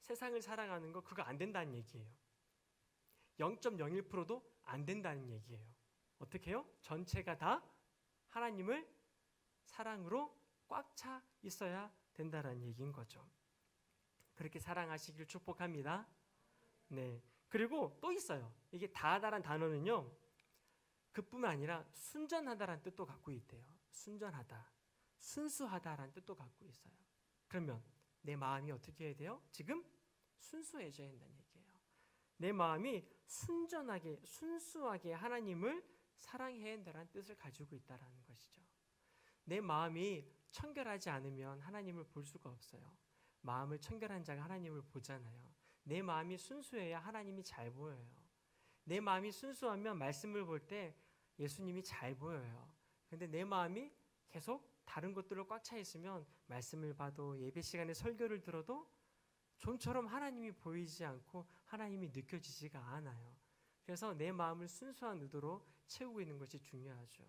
세상을 사랑하는 거, 그거 안 된다는 얘기예요. 0.01%도 안 된다는 얘기예요. 어떻게 해요? 전체가 다 하나님을 사랑으로 꽉 차 있어야 된다는 얘기인 거죠. 그렇게 사랑하시길 축복합니다. 네. 그리고 또 있어요. 이게 다하다란 단어는요, 그뿐만 아니라 순전하다란 뜻도 갖고 있대요. 순전하다, 순수하다라는 뜻도 갖고 있어요. 그러면 내 마음이 어떻게 해야 돼요? 지금 순수해져야 한다는 얘기예요. 내 마음이 순전하게, 순수하게 하나님을 사랑해야 한다는 뜻을 가지고 있다는 것이죠. 내 마음이 청결하지 않으면 하나님을 볼 수가 없어요. 마음을 청결한 자가 하나님을 보잖아요. 내 마음이 순수해야 하나님이 잘 보여요. 내 마음이 순수하면 말씀을 볼 때 예수님이 잘 보여요. 그런데 내 마음이 계속 다른 것들로 꽉 차 있으면 말씀을 봐도 예배 시간에 설교를 들어도 좀처럼 하나님이 보이지 않고 하나님이 느껴지지가 않아요. 그래서 내 마음을 순수한 의도로 채우고 있는 것이 중요하죠.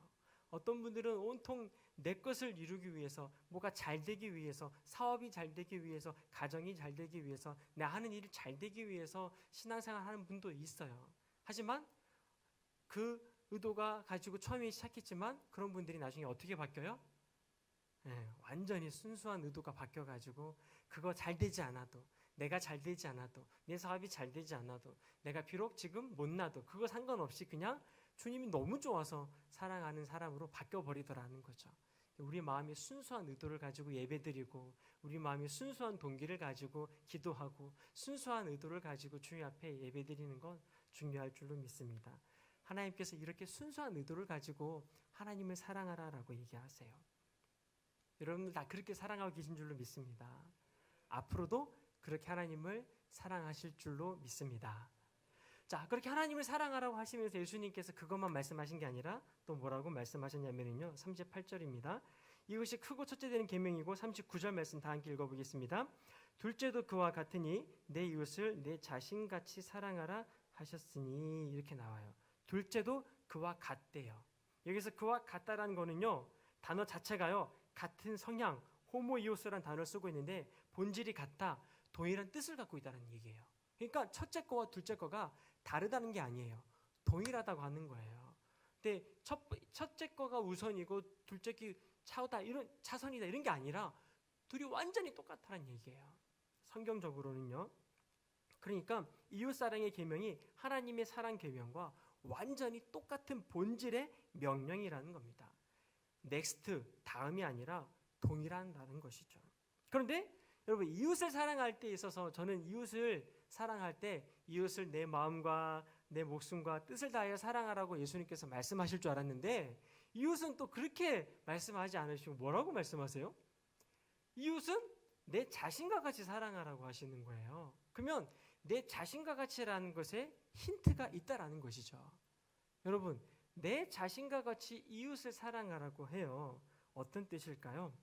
어떤 분들은 온통 내 것을 이루기 위해서, 뭐가 잘 되기 위해서, 사업이 잘 되기 위해서, 가정이 잘 되기 위해서, 내 하는 일이 잘 되기 위해서 신앙생활 하는 분도 있어요. 하지만 그 의도가 가지고 처음에 시작했지만 그런 분들이 나중에 어떻게 바뀌어요? 네, 완전히 순수한 의도가 바뀌어가지고 그거 잘 되지 않아도, 내가 잘 되지 않아도, 내 사업이 잘 되지 않아도, 내가 비록 지금 못나도 그거 상관없이 그냥 주님이 너무 좋아서 사랑하는 사람으로 바뀌어버리더라는 거죠. 우리 마음이 순수한 의도를 가지고 예배드리고, 우리 마음이 순수한 동기를 가지고 기도하고, 순수한 의도를 가지고 주님 앞에 예배드리는 건 중요할 줄로 믿습니다. 하나님께서 이렇게 순수한 의도를 가지고 하나님을 사랑하라라고 얘기하세요. 여러분들 다 그렇게 사랑하고 계신 줄로 믿습니다. 앞으로도 그렇게 하나님을 사랑하실 줄로 믿습니다. 자, 그렇게 하나님을 사랑하라고 하시면서 예수님께서 그것만 말씀하신 게 아니라 또 뭐라고 말씀하셨냐면요, 38절입니다. 이것이 크고 첫째 되는 계명이고, 39절 말씀 다 함께 읽어보겠습니다. 둘째도 그와 같으니 내 이웃을 내 자신같이 사랑하라 하셨으니, 이렇게 나와요. 둘째도 그와 같대요. 여기서 그와 같다라는 거는요, 단어 자체가요, 같은 성향, 호모이오스라는 단어를 쓰고 있는데 본질이 같다, 동일한 뜻을 갖고 있다는 얘기예요. 그러니까 첫째 거와 둘째 거가 다르다는 게 아니에요. 동일하다고 하는 거예요. 근데 첫째 거가 우선이고 둘째 게 차선이다 이런 게 아니라 둘이 완전히 똑같다는 얘기예요. 성경적으로는요. 그러니까 이웃사랑의 계명이 하나님의 사랑 계명과 완전히 똑같은 본질의 명령이라는 겁니다. 넥스트, 다음이 아니라 동일한다는 것이죠. 그런데 여러분, 이웃을 사랑할 때 있어서 저는 이웃을 사랑할 때 이웃을 내 마음과 내 목숨과 뜻을 다하여 사랑하라고 예수님께서 말씀하실 줄 알았는데, 이웃은 또 그렇게 말씀하지 않으시고 뭐라고 말씀하세요? 이웃은 내 자신과 같이 사랑하라고 하시는 거예요. 그러면 내 자신과 같이라는 것에 힌트가 있다라는 것이죠. 여러분, 내 자신과 같이 이웃을 사랑하라고 해요. 어떤 뜻일까요?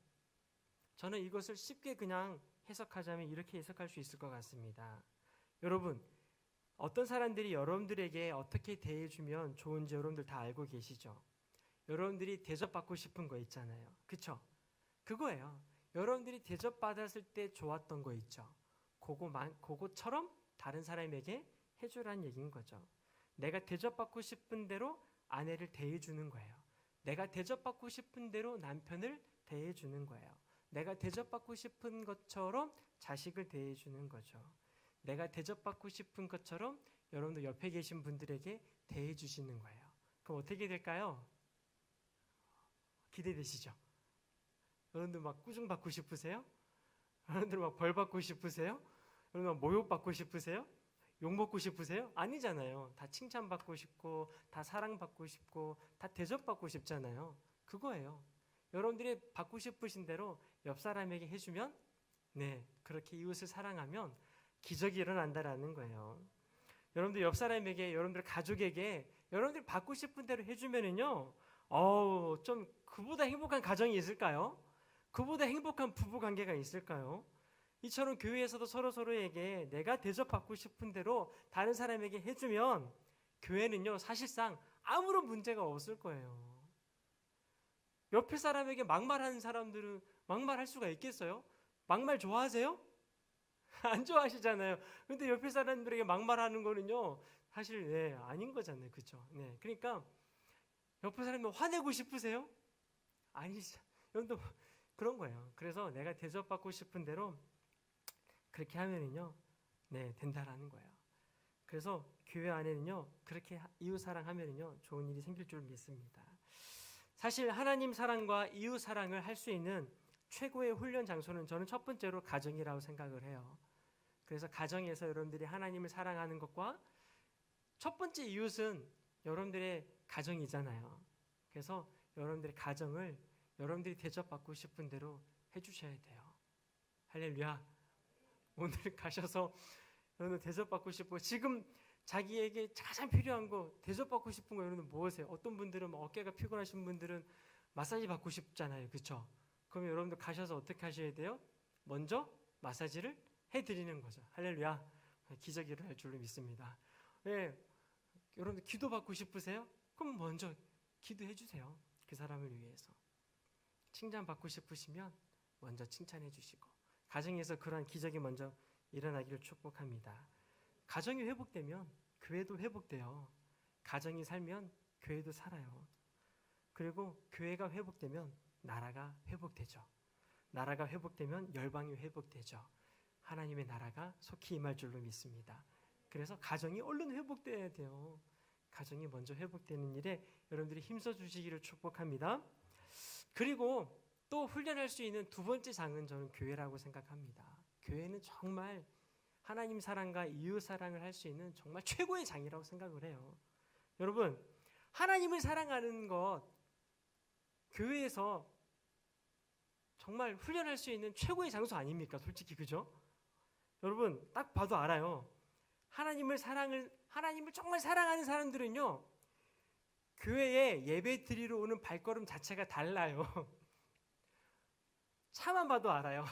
저는 이것을 쉽게 그냥 해석하자면 이렇게 해석할 수 있을 것 같습니다. 여러분, 어떤 사람들이 여러분들에게 어떻게 대해주면 좋은지 여러분들 다 알고 계시죠? 여러분들이 대접받고 싶은 거 있잖아요. 그쵸? 그거예요. 여러분들이 대접받았을 때 좋았던 거 있죠. 그거처럼 다른 사람에게 해주라는 얘기인 거죠. 내가 대접받고 싶은 대로 아내를 대해주는 거예요. 내가 대접받고 싶은 대로 남편을 대해주는 거예요. 내가 대접받고 싶은 것처럼 자식을 대해주는 거죠. 내가 대접받고 싶은 것처럼 여러분들 옆에 계신 분들에게 대해주시는 거예요. 그럼 어떻게 될까요? 기대되시죠? 여러분들 막 꾸중받고 싶으세요? 여러분들 막 벌받고 싶으세요? 여러분들 막 모욕받고 싶으세요? 욕먹고 싶으세요? 아니잖아요. 다 칭찬받고 싶고 다 사랑받고 싶고 다 대접받고 싶잖아요. 그거예요. 여러분들이 받고 싶으신 대로 옆 사람에게 해주면 그렇게 이웃을 사랑하면 기적이 일어난다라는 거예요. 여러분들 옆 사람에게, 여러분들 가족에게 여러분들이 받고 싶은 대로 해주면은요, 좀 그보다 행복한 가정이 있을까요? 그보다 행복한 부부 관계가 있을까요? 이처럼 교회에서도 서로에게 내가 대접받고 싶은 대로 다른 사람에게 해주면 교회는요, 사실상 아무런 문제가 없을 거예요. 옆에 사람에게 막말하는 사람들은 막말할 수가 있겠어요? 막말 좋아하세요? 안 좋아하시잖아요. 근데 옆에 사람들에게 막말하는 거는요, 사실 아닌 거잖아요. 그렇죠? 그러니까 옆에 사람들 화내고 싶으세요? 아니죠. 여러분도 그런 거예요. 그래서 내가 대접받고 싶은 대로 그렇게 하면은요, 된다라는 거예요. 그래서 교회 안에는요, 그렇게 이웃 사랑하면은요, 좋은 일이 생길 줄 믿습니다. 사실 하나님 사랑과 이웃 사랑을 할 수 있는 최고의 훈련 장소는 저는 첫 번째로 가정이라고 생각을 해요. 그래서 가정에서 여러분들이 하나님을 사랑하는 것과 첫 번째 이웃은 여러분들의 가정이잖아요. 그래서 여러분들의 가정을 여러분들이 대접받고 싶은 대로 해주셔야 돼요. 할렐루야. 오늘 가셔서 여러분 대접받고 싶고, 지금 자기에게 가장 필요한 거, 대접받고 싶은 거 여러분 무엇이에요? 어떤 분들은 어깨가 피곤하신 분들은 마사지 받고 싶잖아요. 그렇죠? 그러면 여러분들 가셔서 어떻게 하셔야 돼요? 먼저 마사지를 해드리는 거죠. 할렐루야. 기적이 일어날 줄로 믿습니다. 여러분들 기도 받고 싶으세요? 그럼 먼저 기도해 주세요. 그 사람을 위해서. 칭찬 받고 싶으시면 먼저 칭찬해 주시고, 가정에서 그러한 기적이 먼저 일어나기를 축복합니다. 가정이 회복되면 교회도 회복돼요. 가정이 살면 교회도 살아요. 그리고 교회가 회복되면 나라가 회복되죠. 나라가 회복되면 열방이 회복되죠. 하나님의 나라가 속히 임할 줄로 믿습니다. 그래서 가정이 얼른 회복돼야 돼요. 가정이 먼저 회복되는 일에 여러분들이 힘써 주시기를 축복합니다. 그리고 또 훈련할 수 있는 두 번째 장은 저는 교회라고 생각합니다. 교회는 정말 하나님 사랑과 이웃 사랑을 할 수 있는 정말 최고의 장이라고 생각을 해요. 여러분, 하나님을 사랑하는 것, 교회에서 정말 훈련할 수 있는 최고의 장소 아닙니까? 솔직히, 그죠? 여러분, 딱 봐도 알아요. 하나님을 정말 사랑하는 사람들은요, 교회에 예배 드리러 오는 발걸음 자체가 달라요. 차만 봐도 알아요.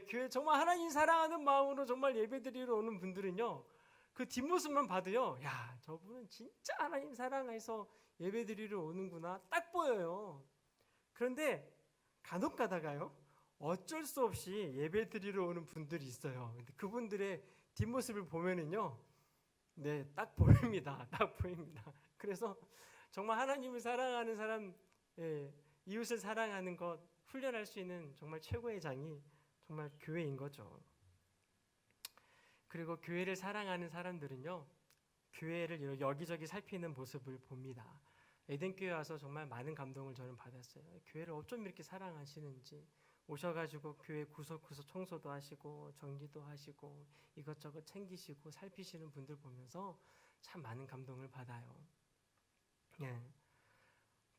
교회 정말 하나님 사랑하는 마음으로 정말 예배 드리러 오는 분들은요, 그 뒷모습만 봐도요, 야, 저분은 진짜 하나님 사랑해서 예배 드리러 오는구나 딱 보여요. 그런데 간혹 가다가요, 어쩔 수 없이 예배 드리러 오는 분들이 있어요. 근데 그분들의 뒷모습을 보면은요, 딱 보입니다. 딱 보입니다. 그래서 정말 하나님을 사랑하는 사람, 이웃을 사랑하는 것 훈련할 수 있는 정말 최고의 장이 정말 교회인 거죠. 그리고 교회를 사랑하는 사람들은요, 교회를 여기저기 살피는 모습을 봅니다. 에덴교회 와서 정말 많은 감동을 저는 받았어요. 교회를 어쩜 이렇게 사랑하시는지, 오셔가지고 교회 구석구석 청소도 하시고 정리도 하시고 이것저것 챙기시고 살피시는 분들 보면서 참 많은 감동을 받아요.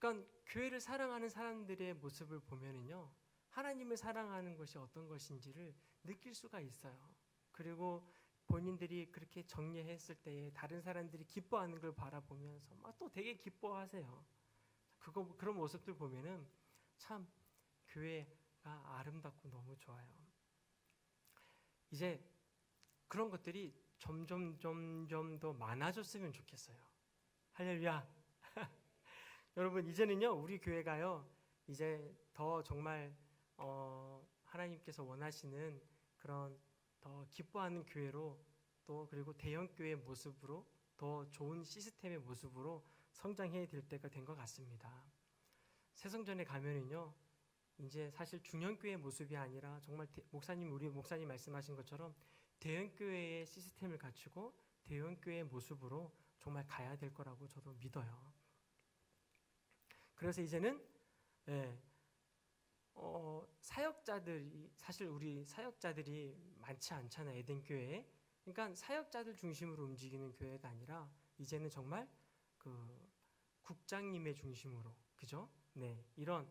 그러니까 교회를 사랑하는 사람들의 모습을 보면은요, 하나님을 사랑하는 것이 어떤 것인지를 느낄 수가 있어요. 그리고 본인들이 그렇게 정리했을 때에 다른 사람들이 기뻐하는 걸 바라보면서 막 또 되게 기뻐하세요. 그런 모습들 보면은 참 교회가 아름답고 너무 좋아요. 이제 그런 것들이 점점 더 많아졌으면 좋겠어요. 할렐루야. 여러분, 이제는요, 우리 교회가요, 이제 더 정말 하나님께서 원하시는 그런 더 기뻐하는 교회로, 또 그리고 대형 교회의 모습으로, 더 좋은 시스템의 모습으로 성장해야 될 때가 된 것 같습니다. 새성전에 가면은요, 이제 사실 중형교회 모습이 아니라 정말 우리 목사님 말씀하신 것처럼 대형교회의 시스템을 갖추고 대형교회의 모습으로 정말 가야 될 거라고 저도 믿어요. 그래서 이제는 사역자들이, 사실 우리 사역자들이 많지 않잖아요, 에덴교회에. 그러니까 사역자들 중심으로 움직이는 교회가 아니라 이제는 정말 그 국장님의 중심으로, 그죠? 네, 이런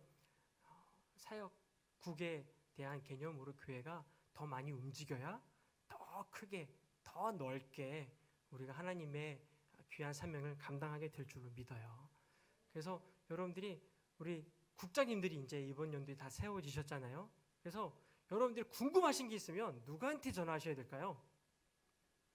사역국에 대한 개념으로 교회가 더 많이 움직여야 더 크게, 더 넓게 우리가 하나님의 귀한 사명을 감당하게 될 줄로 믿어요. 그래서 여러분들이, 우리 국장님들이 이제 이번 연도에 다 세워지셨잖아요. 그래서 여러분들이 궁금하신 게 있으면 누구한테 전화하셔야 될까요?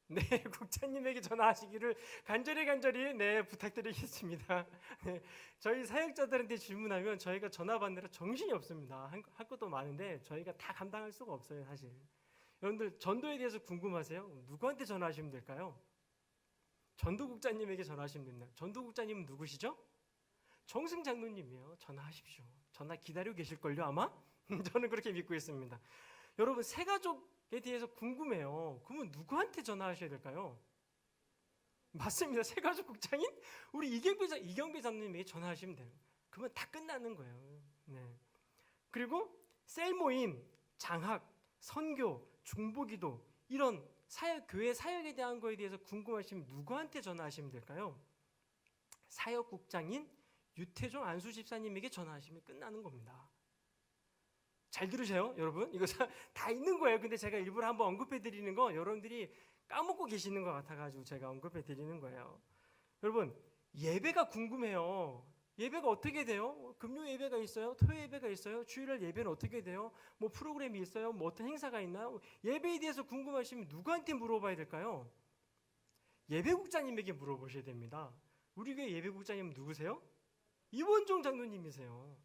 네, 국장님에게 전화하시기를 간절히 네, 부탁드리겠습니다. 네, 저희 사역자들한테 질문하면 저희가 전화 받느라 정신이 없습니다. 할 것도 많은데 저희가 다 감당할 수가 없어요, 사실. 여러분들 전도에 대해서 궁금하세요? 누구한테 전화하시면 될까요? 전도국장님에게 전화하시면 됩니다. 전도국장님은 누구시죠? 정승 장로님이에요. 전화하십시오. 전화 기다리고 계실걸요, 아마? 저는 그렇게 믿고 있습니다. 여러분, 새가족에 대해서 궁금해요. 그러면 누구한테 전화하셔야 될까요? 맞습니다. 새가족 국장인 우리 이경배 장로님에게 전화하시면 돼요. 그러면 다 끝나는 거예요. 네. 그리고 셀 모임, 장학, 선교, 중보기도, 이런 교회 사역에 대한 거에 대해서 궁금하시면 누구한테 전화하시면 될까요? 사역국장인 유태종 안수 집사님에게 전화하시면 끝나는 겁니다. 잘 들으세요, 여러분? 이거 다 있는 거예요. 근데 제가 일부러 한번 언급해 드리는 거 여러분들이 까먹고 계시는 것 같아가지고 제가 언급해 드리는 거예요. 여러분, 예배가 궁금해요. 예배가 어떻게 돼요? 금요 예배가 있어요? 토요 예배가 있어요? 주일날 예배는 어떻게 돼요? 뭐 프로그램이 있어요? 뭐 어떤 행사가 있나요? 예배에 대해서 궁금하시면 누구한테 물어봐야 될까요? 예배국장님에게 물어보셔야 됩니다. 우리 교회 예배국장님은 누구세요? 이원종 장로님이세요.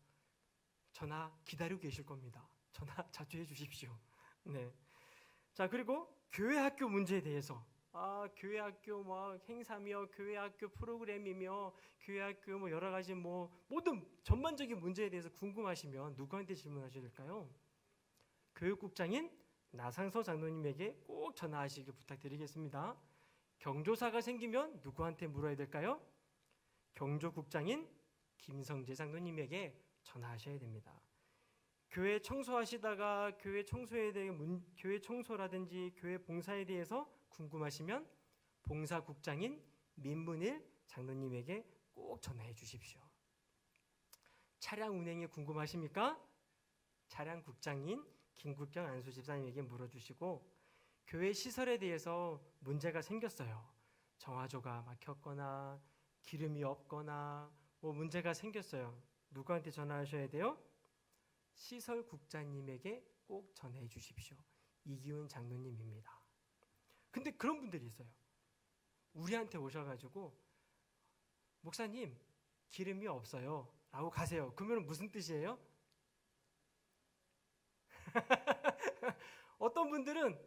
전화 기다리고 계실 겁니다. 전화 자주 해주십시오. 네. 자, 그리고 교회 학교 문제에 대해서, 교회 학교 뭐 행사며 교회 학교 프로그램이며 교회 학교 뭐 여러 가지 뭐 모든 전반적인 문제에 대해서 궁금하시면 누구한테 질문하셔야 될까요? 교육국장인 나상서 장로님에게 꼭 전화하시길 부탁드리겠습니다. 경조사가 생기면 누구한테 물어야 될까요? 경조국장인 김성재 장로님에게 전화하셔야 됩니다. 교회 청소하시다가 교회 청소에 대해 교회 청소라든지 교회 봉사에 대해서 궁금하시면 봉사국장인 민문일 장로님에게 꼭 전화해 주십시오. 차량 운행이 궁금하십니까? 차량국장인 김국경 안수 집사님에게 물어주시고, 교회 시설에 대해서 문제가 생겼어요. 정화조가 막혔거나 기름이 없거나 뭐 문제가 생겼어요. 누구한테 전화하셔야 돼요? 시설국장님에게 꼭 전해 주십시오. 이기훈 장로님입니다. 근데 그런 분들이 있어요. 우리한테 오셔가지고 목사님 기름이 없어요 라고 가세요. 그러면 무슨 뜻이에요? 어떤 분들은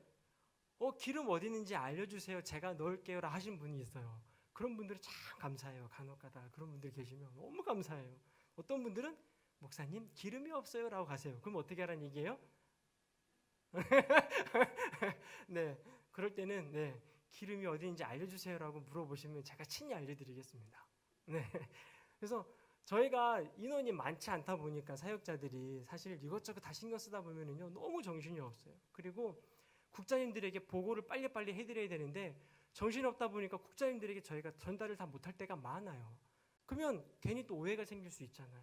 기름 어디 있는지 알려주세요, 제가 넣을게요 라 하신 분이 있어요. 그런 분들은 참 감사해요. 간혹가다 그런 분들 계시면 너무 감사해요. 어떤 분들은 목사님 기름이 없어요 라고 가세요. 그럼 어떻게 하라는 얘기예요? 네, 그럴 때는 네, 기름이 어디 있는지 알려주세요 라고 물어보시면 제가 친히 알려드리겠습니다. 네, 그래서 저희가 인원이 많지 않다 보니까 사역자들이 사실 이것저것 다 신경 쓰다 보면은요 너무 정신이 없어요. 그리고 국장님들에게 보고를 빨리빨리 해드려야 되는데 정신이 없다 보니까 국장님들에게 저희가 전달을 다 못할 때가 많아요. 그러면 괜히 또 오해가 생길 수 있잖아요.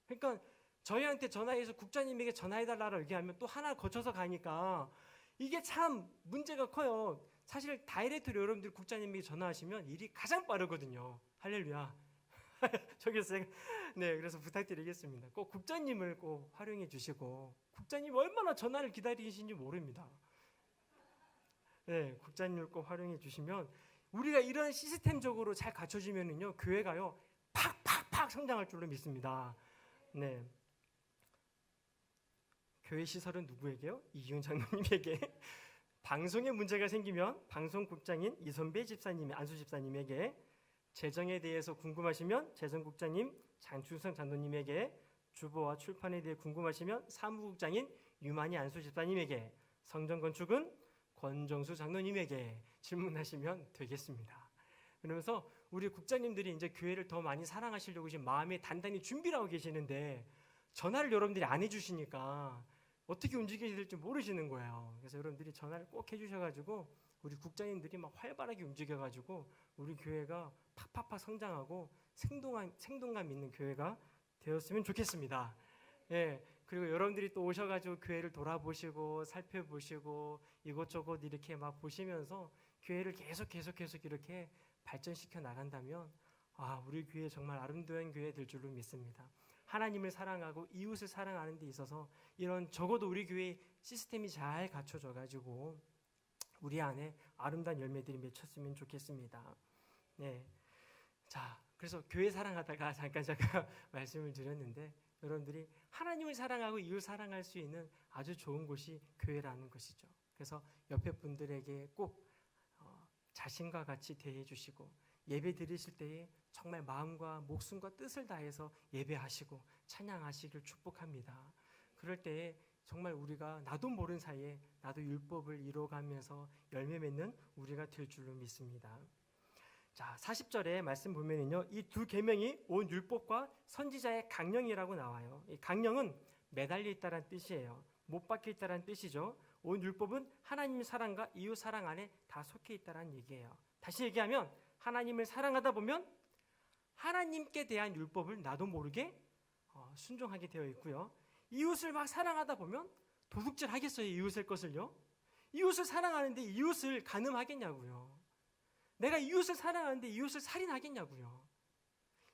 그러니까 저희한테 전화해서 국장님에게 전화해달라고 얘기하면 또 하나 거쳐서 가니까 이게 참 문제가 커요. 사실 다이렉트로 여러분들이 국장님에게 전화하시면 일이 가장 빠르거든요. 할렐루야. 저기서 네, 그래서 부탁드리겠습니다. 꼭 국장님을 꼭 활용해 주시고, 국장님 얼마나 전화를 기다리시는지 모릅니다. 네, 국장님을 꼭 활용해 주시면 우리가 이런 시스템적으로 잘 갖춰지면은요, 교회가요 팍팍팍 성장할 줄로 믿습니다. 네, 교회 시설은 누구에게요? 이기훈 장로님에게. 방송에 문제가 생기면 방송국장인 이선배 집사님, 안수 집사님에게, 재정에 대해서 궁금하시면 재정국장님 장충성 장로님에게, 주보와 출판에 대해 궁금하시면 사무국장인 유만희 안수 집사님에게, 성전건축은 권정수 장로님에게 질문하시면 되겠습니다. 그러면서 우리 국장님들이 이제 교회를 더 많이 사랑하시려고 지금 마음에 단단히 준비를 하고 계시는데 전화를 여러분들이 안 해주시니까 어떻게 움직여야 될지 모르시는 거예요. 그래서 여러분들이 전화를 꼭 해주셔가지고 우리 국장님들이 막 활발하게 움직여가지고 우리 교회가 팍팍팍 성장하고 생동감 있는 교회가 되었으면 좋겠습니다. 예, 그리고 여러분들이 또 오셔가지고 교회를 돌아보시고 살펴보시고 이것저것 이렇게 막 보시면서 교회를 계속 이렇게 발전시켜 나간다면 우리 교회 정말 아름다운 교회 될 줄로 믿습니다. 하나님을 사랑하고 이웃을 사랑하는 데 있어서 이런 적어도 우리 교회 시스템이 잘 갖춰져 가지고 우리 안에 아름다운 열매들이 맺혔으면 좋겠습니다. 네, 자, 그래서 교회 사랑하다가 잠깐 말씀을 드렸는데 여러분들이 하나님을 사랑하고 이웃 사랑할 수 있는 아주 좋은 곳이 교회라는 것이죠. 그래서 옆에 분들에게 꼭 자신과 같이 대해 주시고, 예배 드리실 때에 정말 마음과 목숨과 뜻을 다해서 예배하시고 찬양하시길 축복합니다. 그럴 때에 정말 우리가 나도 모르는 사이에 나도 율법을 이뤄가면서 열매 맺는 우리가 될 줄로 믿습니다. 자, 40절에 말씀 보면은요, 이 두 계명이 온 율법과 선지자의 강령이라고 나와요. 이 강령은 매달려 있다라는 뜻이에요. 못 박혀 있다라는 뜻이죠. 온 율법은 하나님 사랑과 이웃 사랑 안에 다 속해 있다라는 얘기예요. 다시 얘기하면 하나님을 사랑하다 보면 하나님께 대한 율법을 나도 모르게 순종하게 되어 있고요. 이웃을 막 사랑하다 보면 도둑질 하겠어요, 이웃의 것을요? 이웃을 사랑하는데 이웃을 간음하겠냐고요. 내가 이웃을 사랑하는데 이웃을 살인하겠냐고요.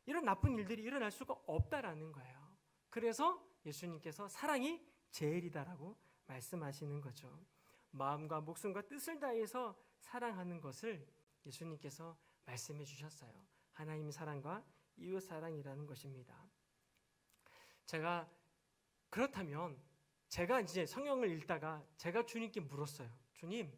이런 나쁜 일들이 일어날 수가 없다라는 거예요. 그래서 예수님께서 사랑이 제일이다라고 말씀하시는 거죠. 마음과 목숨과 뜻을 다해서 사랑하는 것을 예수님께서 말씀해 주셨어요. 하나님 사랑과 이웃 사랑이라는 것입니다. 그렇다면 제가 이제 성경을 읽다가 제가 주님께 물었어요. 주님,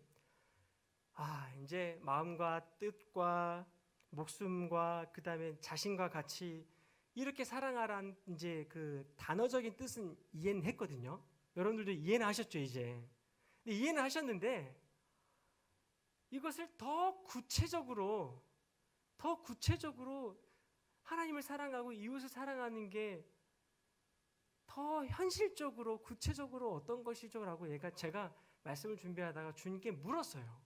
이제 마음과 뜻과 목숨과 그다음에 자신과 같이 이렇게 사랑하라는 이제 그 단어적인 뜻은 이해는 했거든요. 여러분들도 이해는 하셨죠, 이제. 근데 이해는 하셨는데 이것을 더 구체적으로 하나님을 사랑하고 이웃을 사랑하는 게 더 현실적으로 구체적으로 어떤 것이죠? 라고 제가 말씀을 준비하다가 주님께 물었어요.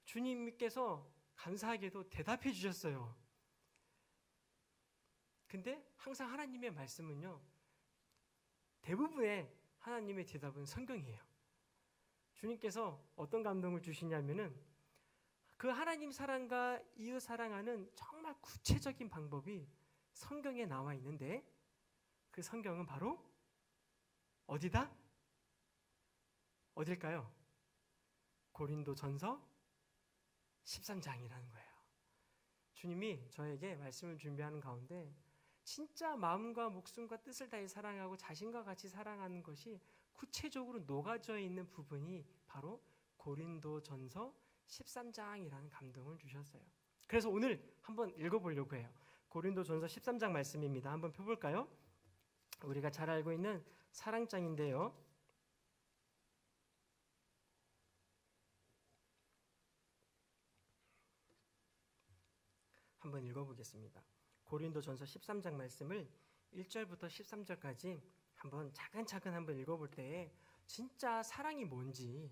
주님께서 감사하게도 대답해 주셨어요. 근데 항상 하나님의 말씀은요, 대부분의 하나님의 대답은 성경이에요. 주님께서 어떤 감동을 주시냐면은 그 하나님 사랑과 이웃 사랑하는 정말 구체적인 방법이 성경에 나와 있는데 그 성경은 바로 어딜까요? 고린도전서 13장이라는 거예요. 주님이 저에게 말씀을 준비하는 가운데 진짜 마음과 목숨과 뜻을 다해 사랑하고 자신과 같이 사랑하는 것이 구체적으로 녹아져 있는 부분이 바로 고린도전서 13장이라는 감동을 주셨어요. 그래서 오늘 한번 읽어보려고 해요. 고린도전서 13장 말씀입니다. 한번 펴볼까요? 우리가 잘 알고 있는 사랑장인데요. 한번 읽어보겠습니다. 고린도전서 13장 말씀을 1절부터 13절까지 한번 차근차근 한번 읽어볼 때에 진짜 사랑이 뭔지,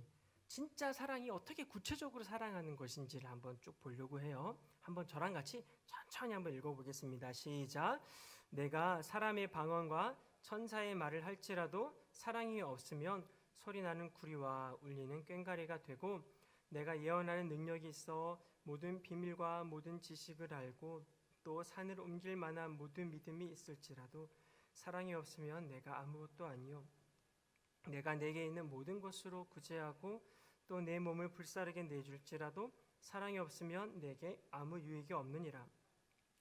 진짜 사랑이 어떻게 구체적으로 사랑하는 것인지를 한번 쭉 보려고 해요. 한번 저랑 같이 천천히 한번 읽어보겠습니다. 시작. 내가 사람의 방언과 천사의 말을 할지라도 사랑이 없으면 소리나는 구리와 울리는 꽹과리가 되고, 내가 예언하는 능력이 있어 모든 비밀과 모든 지식을 알고 또 산을 옮길 만한 모든 믿음이 있을지라도 사랑이 없으면 내가 아무것도 아니요, 내가 내게 있는 모든 것으로 구제하고 또 내 몸을 불사르게 내줄지라도 사랑이 없으면 내게 아무 유익이 없느니라.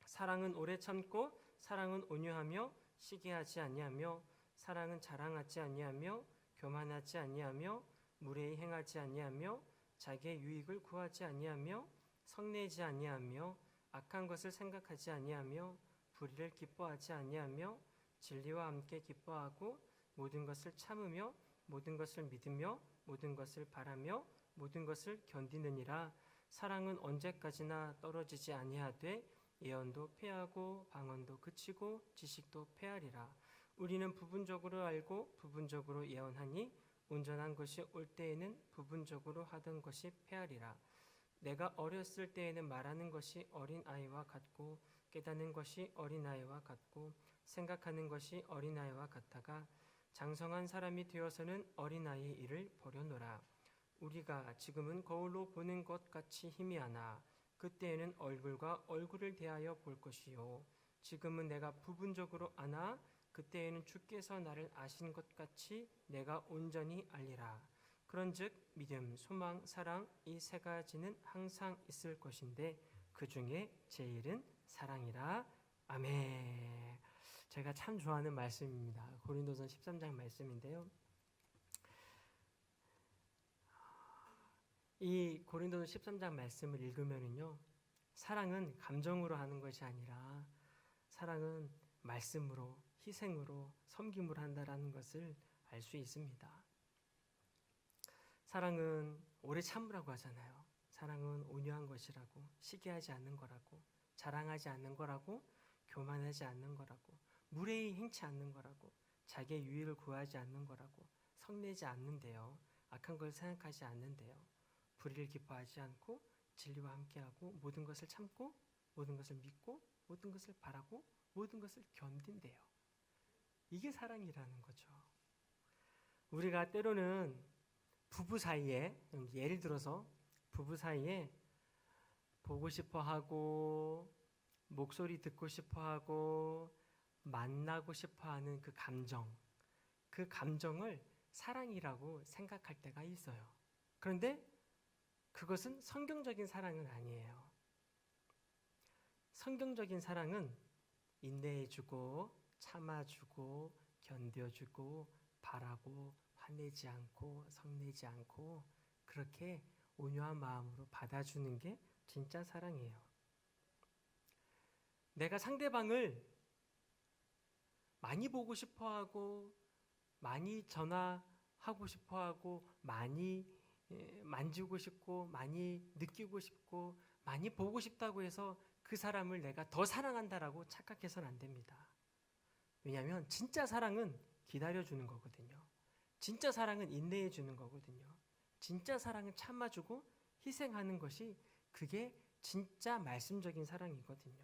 사랑은 오래 참고 사랑은 온유하며 시기하지 아니하며 사랑은 자랑하지 아니하며 교만하지 아니하며 무례히 행하지 아니하며 자기의 유익을 구하지 아니하며 성내지 아니하며 악한 것을 생각하지 아니하며 불의를 기뻐하지 아니하며 진리와 함께 기뻐하고 모든 것을 참으며 모든 것을 믿으며 모든 것을 바라며 모든 것을 견디느니라. 사랑은 언제까지나 떨어지지 아니하되 예언도 패하고 방언도 그치고 지식도 패하리라. 우리는 부분적으로 알고 부분적으로 예언하니 온전한 것이 올 때에는 부분적으로 하던 것이 패하리라. 내가 어렸을 때에는 말하는 것이 어린아이와 같고 깨닫는 것이 어린아이와 같고 생각하는 것이 어린아이와 같다가 장성한 사람이 되어서는 어린아이의 일을 버려노라. 우리가 지금은 거울로 보는 것 같이 희미하나 그때에는 얼굴과 얼굴을 대하여 볼 것이요, 지금은 내가 부분적으로 아나 그때에는 주께서 나를 아신 것 같이 내가 온전히 알리라. 그런즉 믿음, 소망, 사랑 이 세 가지는 항상 있을 것인데 그 중에 제일은 사랑이라. 아멘. 제가 참 좋아하는 말씀입니다. 고린도전 13장 말씀인데요. 이 고린도전 13장 말씀을 읽으면요, 사랑은 감정으로 하는 것이 아니라 사랑은 말씀으로, 희생으로, 섬김으로 한다라는 것을 알 수 있습니다. 사랑은 오래 참으라고 하잖아요. 사랑은 온유한 것이라고, 시기하지 않는 거라고, 자랑하지 않는 거라고, 교만하지 않는 거라고, 무례히 행치 않는 거라고, 자기의 유익을 구하지 않는 거라고, 성내지 않는데요, 악한 걸 생각하지 않는데요, 불의를 기뻐하지 않고 진리와 함께하고 모든 것을 참고 모든 것을 믿고 모든 것을 바라고 모든 것을 견딘대요. 이게 사랑이라는 거죠. 우리가 때로는 부부 사이에, 예를 들어서 부부 사이에 보고 싶어 하고 목소리 듣고 싶어 하고 만나고 싶어 하는 그 감정을 사랑이라고 생각할 때가 있어요. 그런데 그것은 성경적인 사랑은 아니에요. 성경적인 사랑은 인내해주고 참아주고 견뎌주고 바라고 화내지 않고 성내지 않고 그렇게 온유한 마음으로 받아주는 게 진짜 사랑이에요. 내가 상대방을 많이 보고 싶어하고 많이 전화하고 싶어하고 많이 만지고 싶고 많이 느끼고 싶고 많이 보고 싶다고 해서 그 사람을 내가 더 사랑한다라고 착각해서는 안 됩니다. 왜냐하면 진짜 사랑은 기다려주는 거거든요. 진짜 사랑은 인내해주는 거거든요. 진짜 사랑은 참아주고 희생하는 것이 그게 진짜 말씀적인 사랑이거든요.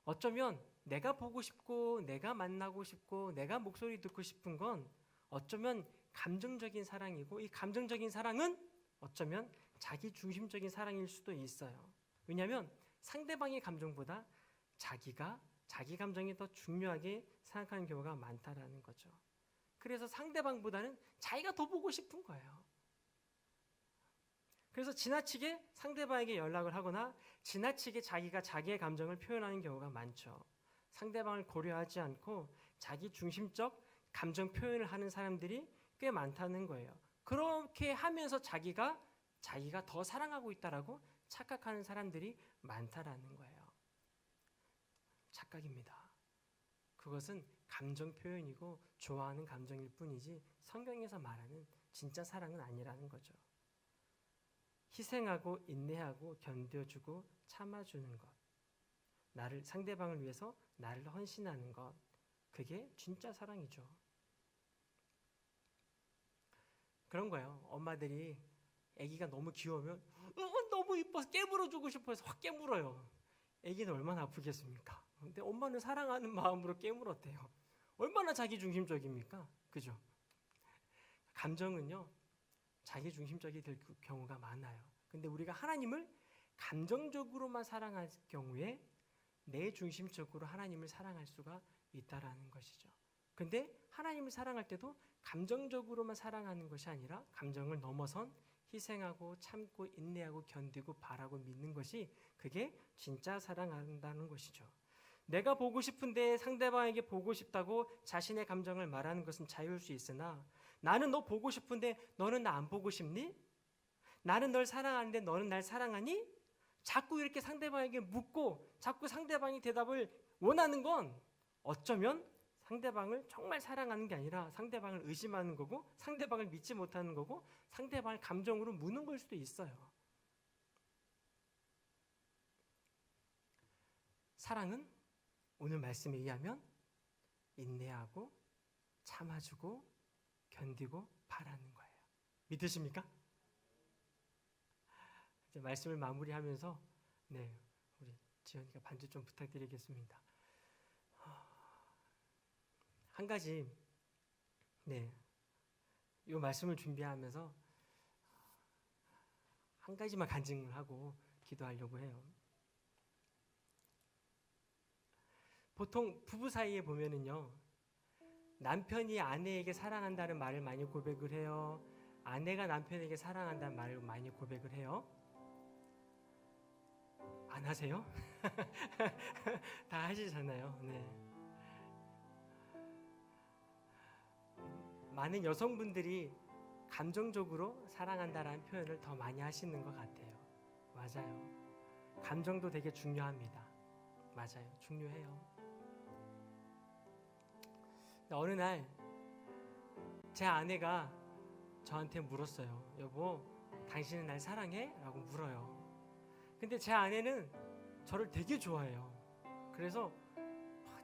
어쩌면 내가 보고 싶고 내가 만나고 싶고 내가 목소리 듣고 싶은 건 어쩌면 감정적인 사랑이고 이 감정적인 사랑은 어쩌면 자기 중심적인 사랑일 수도 있어요. 왜냐하면 상대방의 감정보다 자기 감정이 더 중요하게 생각하는 경우가 많다라는 거죠. 그래서 상대방보다는 자기가 더 보고 싶은 거예요. 그래서 지나치게 상대방에게 연락을 하거나 지나치게 자기가 자기의 감정을 표현하는 경우가 많죠. 상대방을 고려하지 않고 자기 중심적 감정 표현을 하는 사람들이 꽤 많다는 거예요. 그렇게 하면서 자기가 더 사랑하고 있다라고 착각하는 사람들이 많다라는 거예요. 착각입니다. 그것은 감정 표현이고 좋아하는 감정일 뿐이지 성경에서 말하는 진짜 사랑은 아니라는 거죠. 희생하고 인내하고 견뎌주고 참아주는 것, 상대방을 위해서 나를 헌신하는 것, 그게 진짜 사랑이죠. 그런 거예요. 엄마들이 아기가 너무 귀여우면 너무 이뻐서 깨물어주고 싶어서 확 깨물어요. 아기는 얼마나 아프겠습니까? 근데 엄마는 사랑하는 마음으로 깨물었대요. 얼마나 자기중심적입니까? 그죠? 감정은요, 자기중심적이 될 경우가 많아요. 근데 우리가 하나님을 감정적으로만 사랑할 경우에 내 중심적으로 하나님을 사랑할 수가 있다라는 것이죠. 근데 하나님을 사랑할 때도 감정적으로만 사랑하는 것이 아니라 감정을 넘어선 희생하고 참고 인내하고 견디고 바라고 믿는 것이 그게 진짜 사랑한다는 것이죠. 내가 보고 싶은데 상대방에게 보고 싶다고 자신의 감정을 말하는 것은 자유일 수 있으나 나는 너 보고 싶은데 너는 나 안 보고 싶니? 나는 널 사랑하는데 너는 날 사랑하니? 자꾸 이렇게 상대방에게 묻고 자꾸 상대방이 대답을 원하는 건 어쩌면 상대방을 정말 사랑하는 게 아니라 상대방을 의심하는 거고 상대방을 믿지 못하는 거고 상대방을 감정으로 무는 걸 수도 있어요. 사랑은 오늘 말씀에 의하면 인내하고 참아주고 견디고 바라는 거예요. 믿으십니까? 이제 말씀을 마무리하면서 우리 지연이가 반주 좀 부탁드리겠습니다. 한 가지 이 말씀을 준비하면서 한 가지만 간증을 하고 기도하려고 해요. 보통 부부 사이에 보면은요, 남편이 아내에게 사랑한다는 말을 많이 고백을 해요. 아내가 남편에게 사랑한다는 말을 많이 고백을 해요. 안 하세요? 다 하시잖아요. 많은 여성분들이 감정적으로 사랑한다라는 표현을 더 많이 하시는 것 같아요. 맞아요. 감정도 되게 중요합니다. 맞아요. 중요해요. 어느 날 제 아내가 저한테 물었어요. 여보, 당신은 날 사랑해? 라고 물어요. 근데 제 아내는 저를 되게 좋아해요. 그래서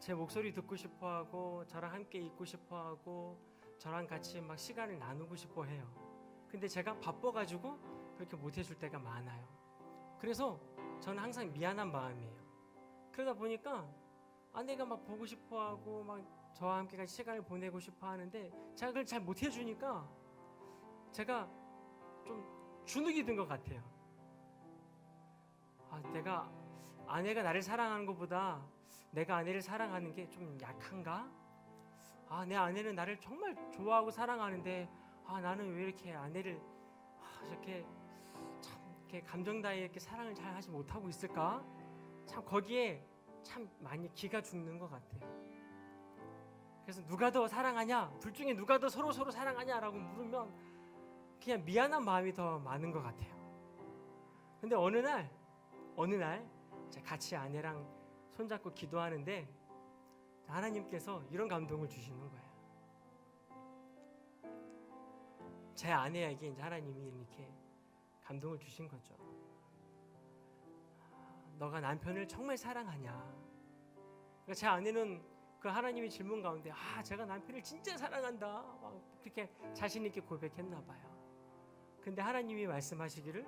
제 목소리 듣고 싶어하고 저랑 함께 있고 싶어하고 저랑 같이 막 시간을 나누고 싶어 해요. 근데 제가 바빠가지고 그렇게 못 해줄 때가 많아요. 그래서 저는 항상 미안한 마음이에요. 그러다 보니까 아내가 막 보고 싶어하고 막 저와 함께 같이 시간을 보내고 싶어 하는데 제가 그걸 잘 못 해주니까 제가 좀 주눅이 든 것 같아요. 내가 아내가 나를 사랑하는 것보다 내가 아내를 사랑하는 게 좀 약한가? 내 아내는 나를 정말 좋아하고 사랑하는데 나는 왜 이렇게 아내를 이렇게 참 이렇게 감정 다해 이렇게 사랑을 잘 하지 못하고 있을까? 참 거기에 참 많이 기가 죽는 것 같아요. 그래서 누가 더 사랑하냐? 둘 중에 누가 더 서로 사랑하냐라고 물으면 그냥 미안한 마음이 더 많은 것 같아요. 근데 어느 날 같이 아내랑 손잡고 기도하는데 하나님께서 이런 감동을 주시는 거예요. 제 아내에게 이제 하나님이 이렇게 감동을 주신 거죠. 너가 남편을 정말 사랑하냐? 그러니까 제 아내는 그 하나님의 질문 가운데 제가 남편을 진짜 사랑한다 막 그렇게 자신 있게 고백했나 봐요. 근데 하나님이 말씀하시기를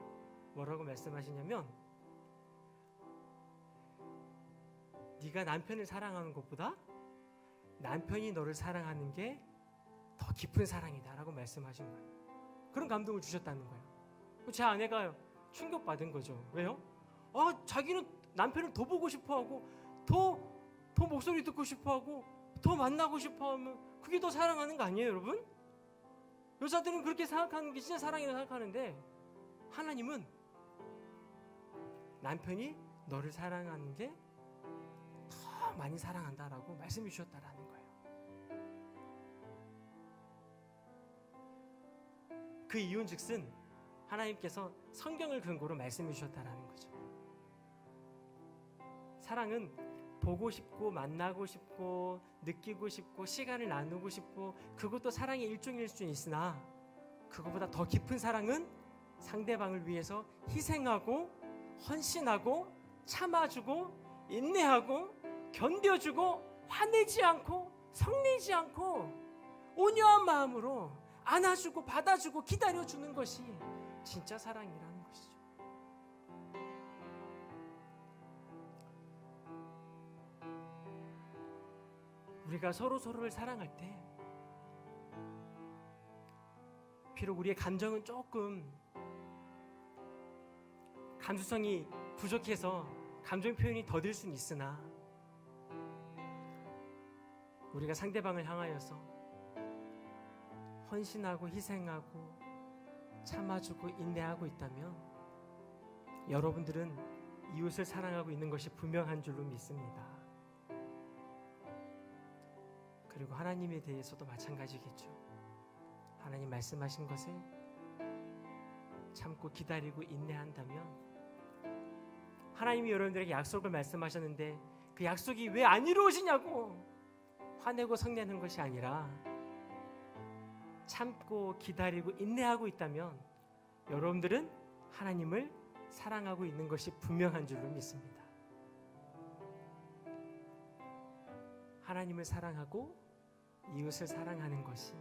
뭐라고 말씀하시냐면 네가 남편을 사랑하는 것보다 남편이 너를 사랑하는 게 더 깊은 사랑이다 라고 말씀하신 거예요. 그런 감동을 주셨다는 거예요. 제 아내가 충격받은 거죠. 왜요? 자기는 남편을 더 보고 싶어하고 더 목소리 듣고 싶어하고 더 만나고 싶어하면 그게 더 사랑하는 거 아니에요, 여러분? 여자들은 그렇게 생각하는 게 진짜 사랑이라고 생각하는데 하나님은 남편이 너를 사랑하는 게 더 많이 사랑한다라고 말씀해 주셨다라는 거예요. 그 이유인즉슨 하나님께서 성경을 근거로 말씀해 주셨다라는 거죠. 사랑은 보고 싶고 만나고 싶고 느끼고 싶고 시간을 나누고 싶고 그것도 사랑의 일종일 수 있으나 그것보다 더 깊은 사랑은 상대방을 위해서 희생하고 헌신하고 참아주고 인내하고 견뎌주고 화내지 않고 성내지 않고 온유한 마음으로 안아주고 받아주고 기다려주는 것이 진짜 사랑이라는 것이죠. 우리가 서로를 사랑할 때 비록 우리의 감정은 조금 감수성이 부족해서 감정 표현이 더딜 수는 있으나 우리가 상대방을 향하여서 헌신하고 희생하고 참아주고 인내하고 있다면 여러분들은 이웃을 사랑하고 있는 것이 분명한 줄로 믿습니다. 그리고 하나님에 대해서도 마찬가지겠죠. 하나님 말씀하신 것에 참고 기다리고 인내한다면, 하나님이 여러분들에게 약속을 말씀하셨는데 그 약속이 왜 안 이루어지냐고 화내고 성내는 것이 아니라 참고 기다리고 인내하고 있다면 여러분들은 하나님을 사랑하고 있는 것이 분명한 줄로 믿습니다. 하나님을 사랑하고 이웃을 사랑하는 것이,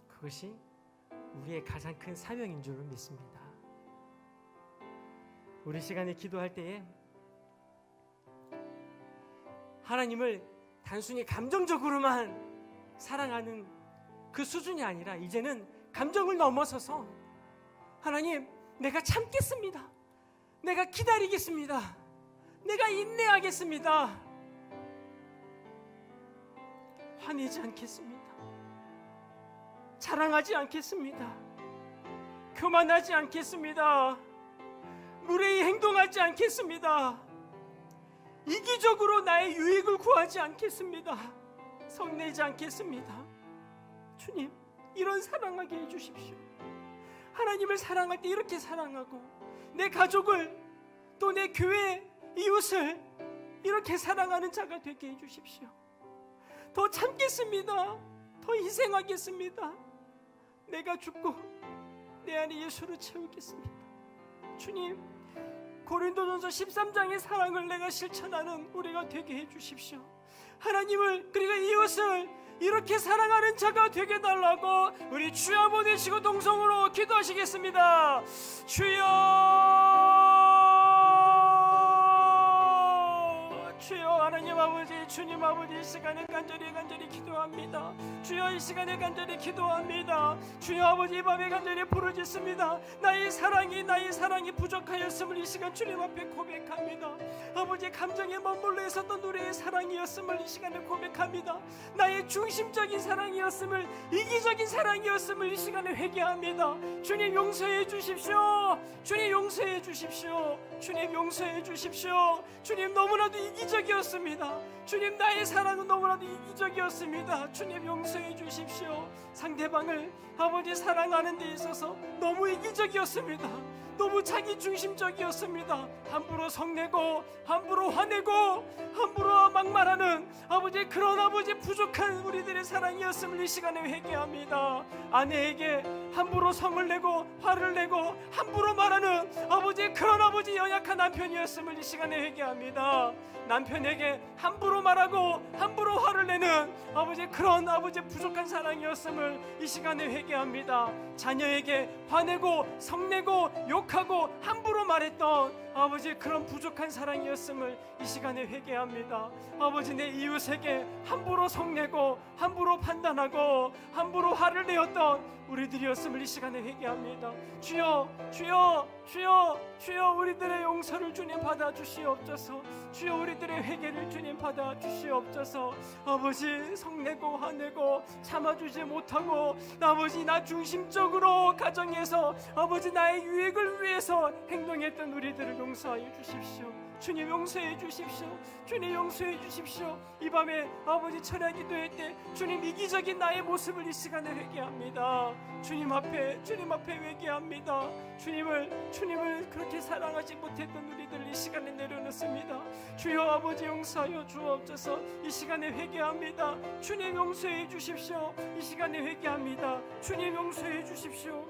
그것이 우리의 가장 큰 사명인 줄로 믿습니다. 우리 시간에 기도할 때에 하나님을 단순히 감정적으로만 사랑하는 그 수준이 아니라 이제는 감정을 넘어서서 하나님, 내가 참겠습니다. 내가 기다리겠습니다. 내가 인내하겠습니다. 화내지 않겠습니다. 자랑하지 않겠습니다. 교만하지 않겠습니다. 무례히 행동하지 않겠습니다. 이기적으로 나의 유익을 구하지 않겠습니다. 성내지 않겠습니다. 주님, 이런 사랑하게 해주십시오. 하나님을 사랑할 때 이렇게 사랑하고 내 가족을, 또 내 교회 이웃을 이렇게 사랑하는 자가 되게 해주십시오. 더 참겠습니다. 더 희생하겠습니다. 내가 죽고 내 안에 예수를 채우겠습니다. 주님, 고린도전서 13장의 사랑을 내가 실천하는 우리가 되게 해주십시오. 하나님을, 그리고 이웃을 이렇게 사랑하는 자가 되게 달라고 우리 주여 한번 외치고 동성으로 기도하시겠습니다. 주여, 주여. 하나님 아버지, 주님 아버지, 이 시간에 간절히 기도합니다. 주여, 이 시간에 간절히 기도합니다. 주여 아버지, 이 밤에 간절히 부르짖습니다. 나의 사랑이 부족하였음을 이 시간 주님 앞에 고백합니다. 아버지, 감정에 머물러 있었던 우리의 사랑이었음을 이 시간에 고백합니다. 나의 중심적인 사랑이었음을, 이기적인 사랑이었음을 이 시간에 회개합니다. 주님 용서해 주십시오. 주님 용서해 주십시오. 주님 용서해 주십시오. 주님, 너무나도 이기적이었습니다. 주님, 나의 사랑은 너무나도 이기적이었습니다. 주님 용서해 주십시오. 상대방을 아버지 사랑하는 데 있어서 너무 이기적이었습니다. 너무 자기중심적이었습니다. 함부로 성내고 함부로 화내고 함부로 막말하는 아버지, 그런 아버지 부족한 우리들의 사랑이었음을 이 시간에 회개합니다. 아내에게 함부로 성을 내고 화를 내고 함부로 말하는 아버지, 그런 아버지 연약한 남편이었음을 이 시간에 회개합니다. 남편에게 함부로 말하고 함부로 화를 내는 아버지, 그런 아버지 부족한 사랑이었음을 이 시간에 회개합니다. 자녀에게 화내고 성내고 욕하고 함부로 말했던 아버지, 그런 부족한 사랑이었음을 이 시간에 회개합니다. 아버지, 내 이웃에게 함부로 성내고 함부로 판단하고 함부로 화를 내었던 우리들이었음을 이 시간에 회개합니다. 주여, 주여, 주여, 주여, 우리들의 용서를 주님 받아주시옵소서. 주여, 우리들의 회개를 주님 받아주시옵소서. 아버지, 성내고 화내고 참아주지 못하고 아버지, 나 중심적으로 가정에서 아버지 나의 유익을 위해서 행동했던 우리들을 용서하여 주십시오. 주님 용서해 주십시오. 주님 용서해 주십시오. 이 밤에 아버지 철야 기도할 때 주님, 이기적인 나의 모습을 이 시간에 회개합니다. 주님 앞에 회개합니다. 주님을 그렇게 사랑하지 못했던 우리들 이 시간에 내려놓습니다. 주여 아버지, 용서하여 주옵소서. 이 시간에 회개합니다. 주님 용서해 주십시오. 이 시간에 회개합니다. 주님 용서해 주십시오.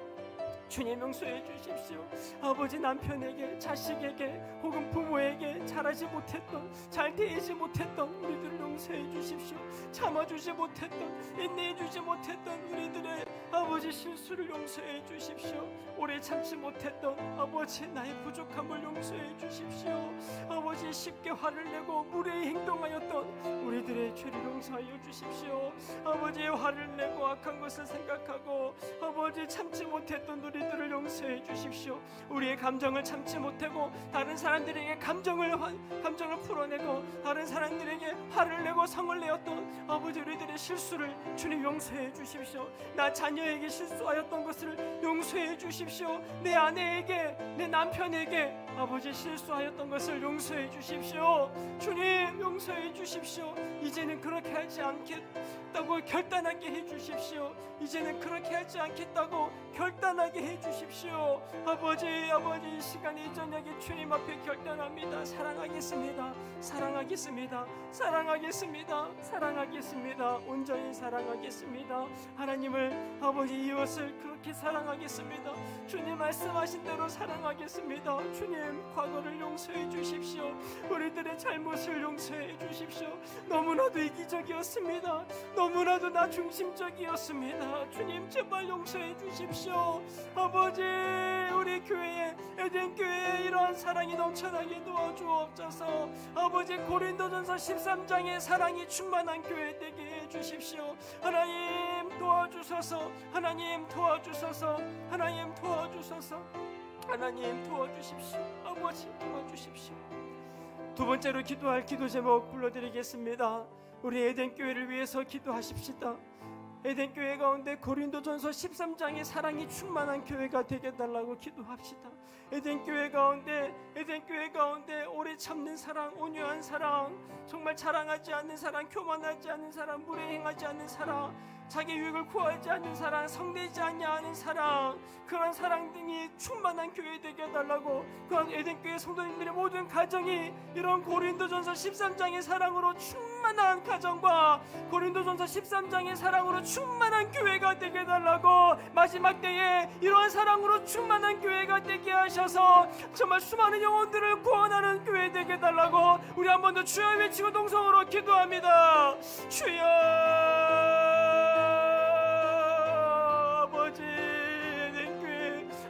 주님 용서해 주십시오. 아버지 남편에게, 자식에게 혹은 부모에게 잘하지 못했던, 잘 대하지 못했던 우리들을 용서해 주십시오. 참아주지 못했던, 인내해 주지 못했던 우리들의 아버지 실수를 용서해 주십시오. 오래 참지 못했던 아버지 나의 부족함을 용서해 주십시오. 아버지 쉽게 화를 내고 무례히 행동하였던 우리들의 죄를 용서하여 주십시오. 아버지 화를 내고 악한 것을 생각하고 아버지 참지 못했던 우리들을 용서해 주십시오. 우리의 감정을 참지 못하고 다른 사람들에게 감정을 풀어내고 다른 사람들에게 화를 내고 성을 내었던 아버지 우리들의 실수를 주님 용서해 주십시오. 나 자녀에게 실수하였던 것을 용서해 주십시오. 내 아내에게, 내 남편에게 아버지 실수하였던 것을 용서해 주십시오. 주님 용서해 주십시오. 이제는 그렇게 하지 않겠다고 결단하게 해 주십시오. 이제는 그렇게 하지 않겠다고 결단하게 해 주십시오. 아버지 이 시간에 이 저녁에 주님 앞에 결단합니다. 사랑하겠습니다. 사랑하겠습니다. 사랑하겠습니다. 사랑하겠습니다. 온전히 사랑하겠습니다. 하나님을, 아버지 이웃을 그렇게 사랑하겠습니다. 주님 말씀하신 대로 사랑하겠습니다. 주님 과거를 용서해 주십시오. 우리들의 잘못을 용서해 주십시오. 너무나도 이기적이었습니다. 너무나도 나 중심적이었습니다. 주님 제발 용서해 주십시오. 아버지 우리 교회에, 에덴 교회에 이러한 사랑이 넘쳐나게 도와주옵소서. 아버지 고린도전서 13장의 사랑이 충만한 교회 되게 해주십시오. 하나님 도와주소서. 하나님 도와주소서. 하나님 도와주소서. 하나님 도와주십시오. 아버지 도와주십시오. 두 번째로 기도할 기도 제목 불러드리겠습니다. 우리 에덴 교회를 위해서 기도하십시다. 에덴 교회 가운데 고린도전서 13장의 사랑이 충만한 교회가 되게 해달라고 기도합시다. 에덴 교회 가운데 오래 참는 사랑, 온유한 사랑, 정말 자랑하지 않는 사랑, 교만하지 않는 사랑, 무례행하지 않는 사랑, 자기 유익을 구하지 않는 사랑, 성내지 않는 사랑, 그런 사랑 등이 충만한 교회 되게 해달라고, 그런 에덴 교회 성도님들의 모든 가정이 이런 고린도전서 13장의 사랑으로 충만한 가정과 고린도전서 13장의 사랑으로 충만한 교회가 되게 해달라고, 마지막 때에 이러한 사랑으로 충만한 교회가 되게 하셔서 정말 수많은 영혼들을 구원하는 교회 되게 해달라고 우리 한 번 더 주여 외치고 동성으로 기도합니다. 주여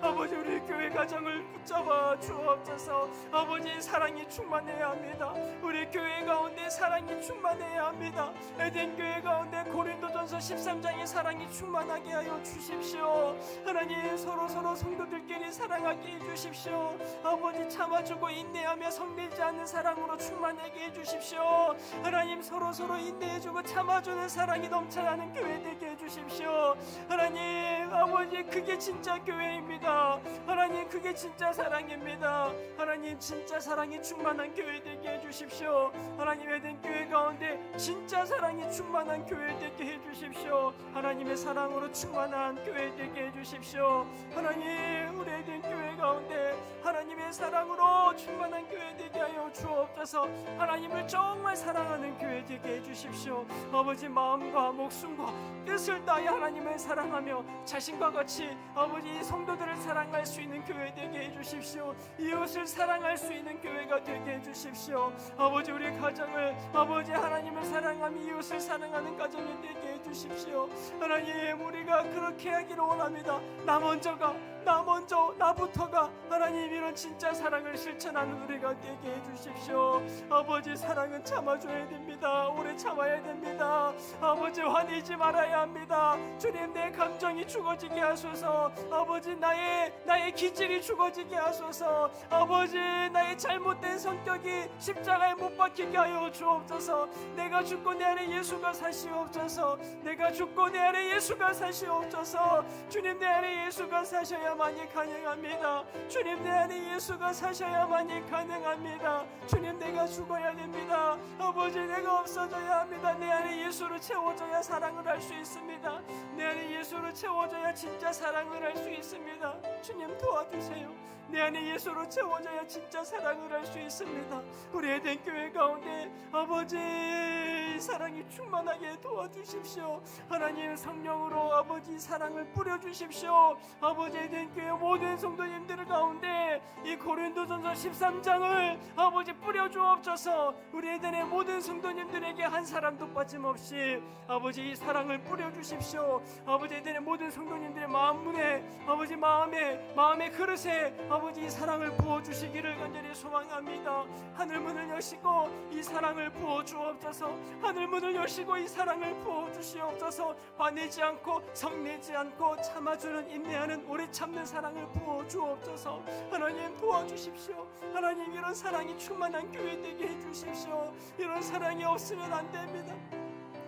아버지 우리 교회 가정을 붙잡아 주옵소서. 아버지 사랑이 충만해야 합니다. 우리 교회 가운데 사랑이 충만해야 합니다. 에덴 교회 가운데 고린도전서 13장의 사랑이 충만하게 하여 주십시오. 하나님 서로 성도들끼리 사랑하게 해주십시오. 아버지 참아주고 인내하며 성내지 않는 사랑으로 충만하게 해주십시오. 하나님 서로 인내해주고 참아주는 사랑이 넘쳐나는 교회 되게 해주십시오. 하나님 아버지 그게 진짜 교회입니다. 하나님 그게 진짜 사랑입니다. 하나님 진짜 사랑이 충만한 교회 되게 해주십시오. 하나님 에덴 교회 가운데 진짜 사랑이 충만한 교회 되게 해주십시오. 하나님의 사랑으로 충만한 교회 되게 해주십시오. 하나님 우리 에덴 교회 가운데 하나님의 사랑으로 충만한 교회 되게 하여 주옵소서. 하나님을 정말 사랑하는 교회 되게 해주십시오. 아버지 마음과 목숨과 뜻을 다하여 하나님을 사랑하며 자신과 같이 아버지 성도들을 사랑할 수 있는 교회 되게 해주십시오. 이웃을 사랑할 수 있는 교회가 되게 해주십시오. 아버지 우리 가정을 아버지 하나님을 사랑하며 이웃을 사랑하는 가정이 되게 해주십시오. 하나님 우리가 그렇게 하기를 원합니다. 나 먼저 나부터가 하나님 이런 진짜 사랑을 실천하는 우리가 되게 해주십시오. 아버지 사랑은 참아줘야 됩니다. 오래 참아야 됩니다. 아버지 화내지 말아야 합니다. 주님 내 감정이 죽어지게 하소서. 아버지 나의 기질이 죽어지게 하소서. 아버지 나의 잘못된 성격이 십자가에 못 박히게 하여 주옵소서. 내가 죽고 내 안에 예수가 사시옵소서. 내가 죽고 내 안에 예수가 사시옵소서. 주님 내 안에 예수가 사셔야만이 가능합니다. 주님 내 안에 예수가 사셔야만이 가능합니다. 주님 내가 죽어야 됩니다. 아버지 내가 없어져야 합니다. 내 안에 예수로 채워져야 사랑을 할 수 있습니다. 내 안에 예수로 채워져야 진짜 사랑을 할 수 있습니다. 주님 도와주세요. 내 안에 예수로 채워져야 진짜 사랑을 할 수 있습니다. 우리 에덴 교회 가운데 아버지 아버지 사랑이 충만하게 도와주십시오. 하나님 성령으로 아버지 사랑을 뿌려주십시오. 아버지 에덴 교회 모든 성도님들 가운데 이 고린도전서 13장을 아버지 뿌려주옵소서. 우리 에덴의 모든 성도님들에게 한 사람도 빠짐없이 아버지 이 사랑을 뿌려주십시오. 아버지 에덴의 모든 성도님들의 마음문에 아버지 마음의 그릇에 아버지 이 사랑을 부어주시기를 간절히 소망합니다. 하늘문을 여시고 이 사랑을 부어주옵소서. 하늘문을 여시고 이 사랑을 부어주시옵소서. 화내지 않고 성내지 않고 참아주는 인내하는 오래 참는 사랑을 부어주옵소서. 하나님 도와주십시오. 하나님 이런 사랑이 충만한 교회 되게 해주십시오. 이런 사랑이 없으면 안 됩니다.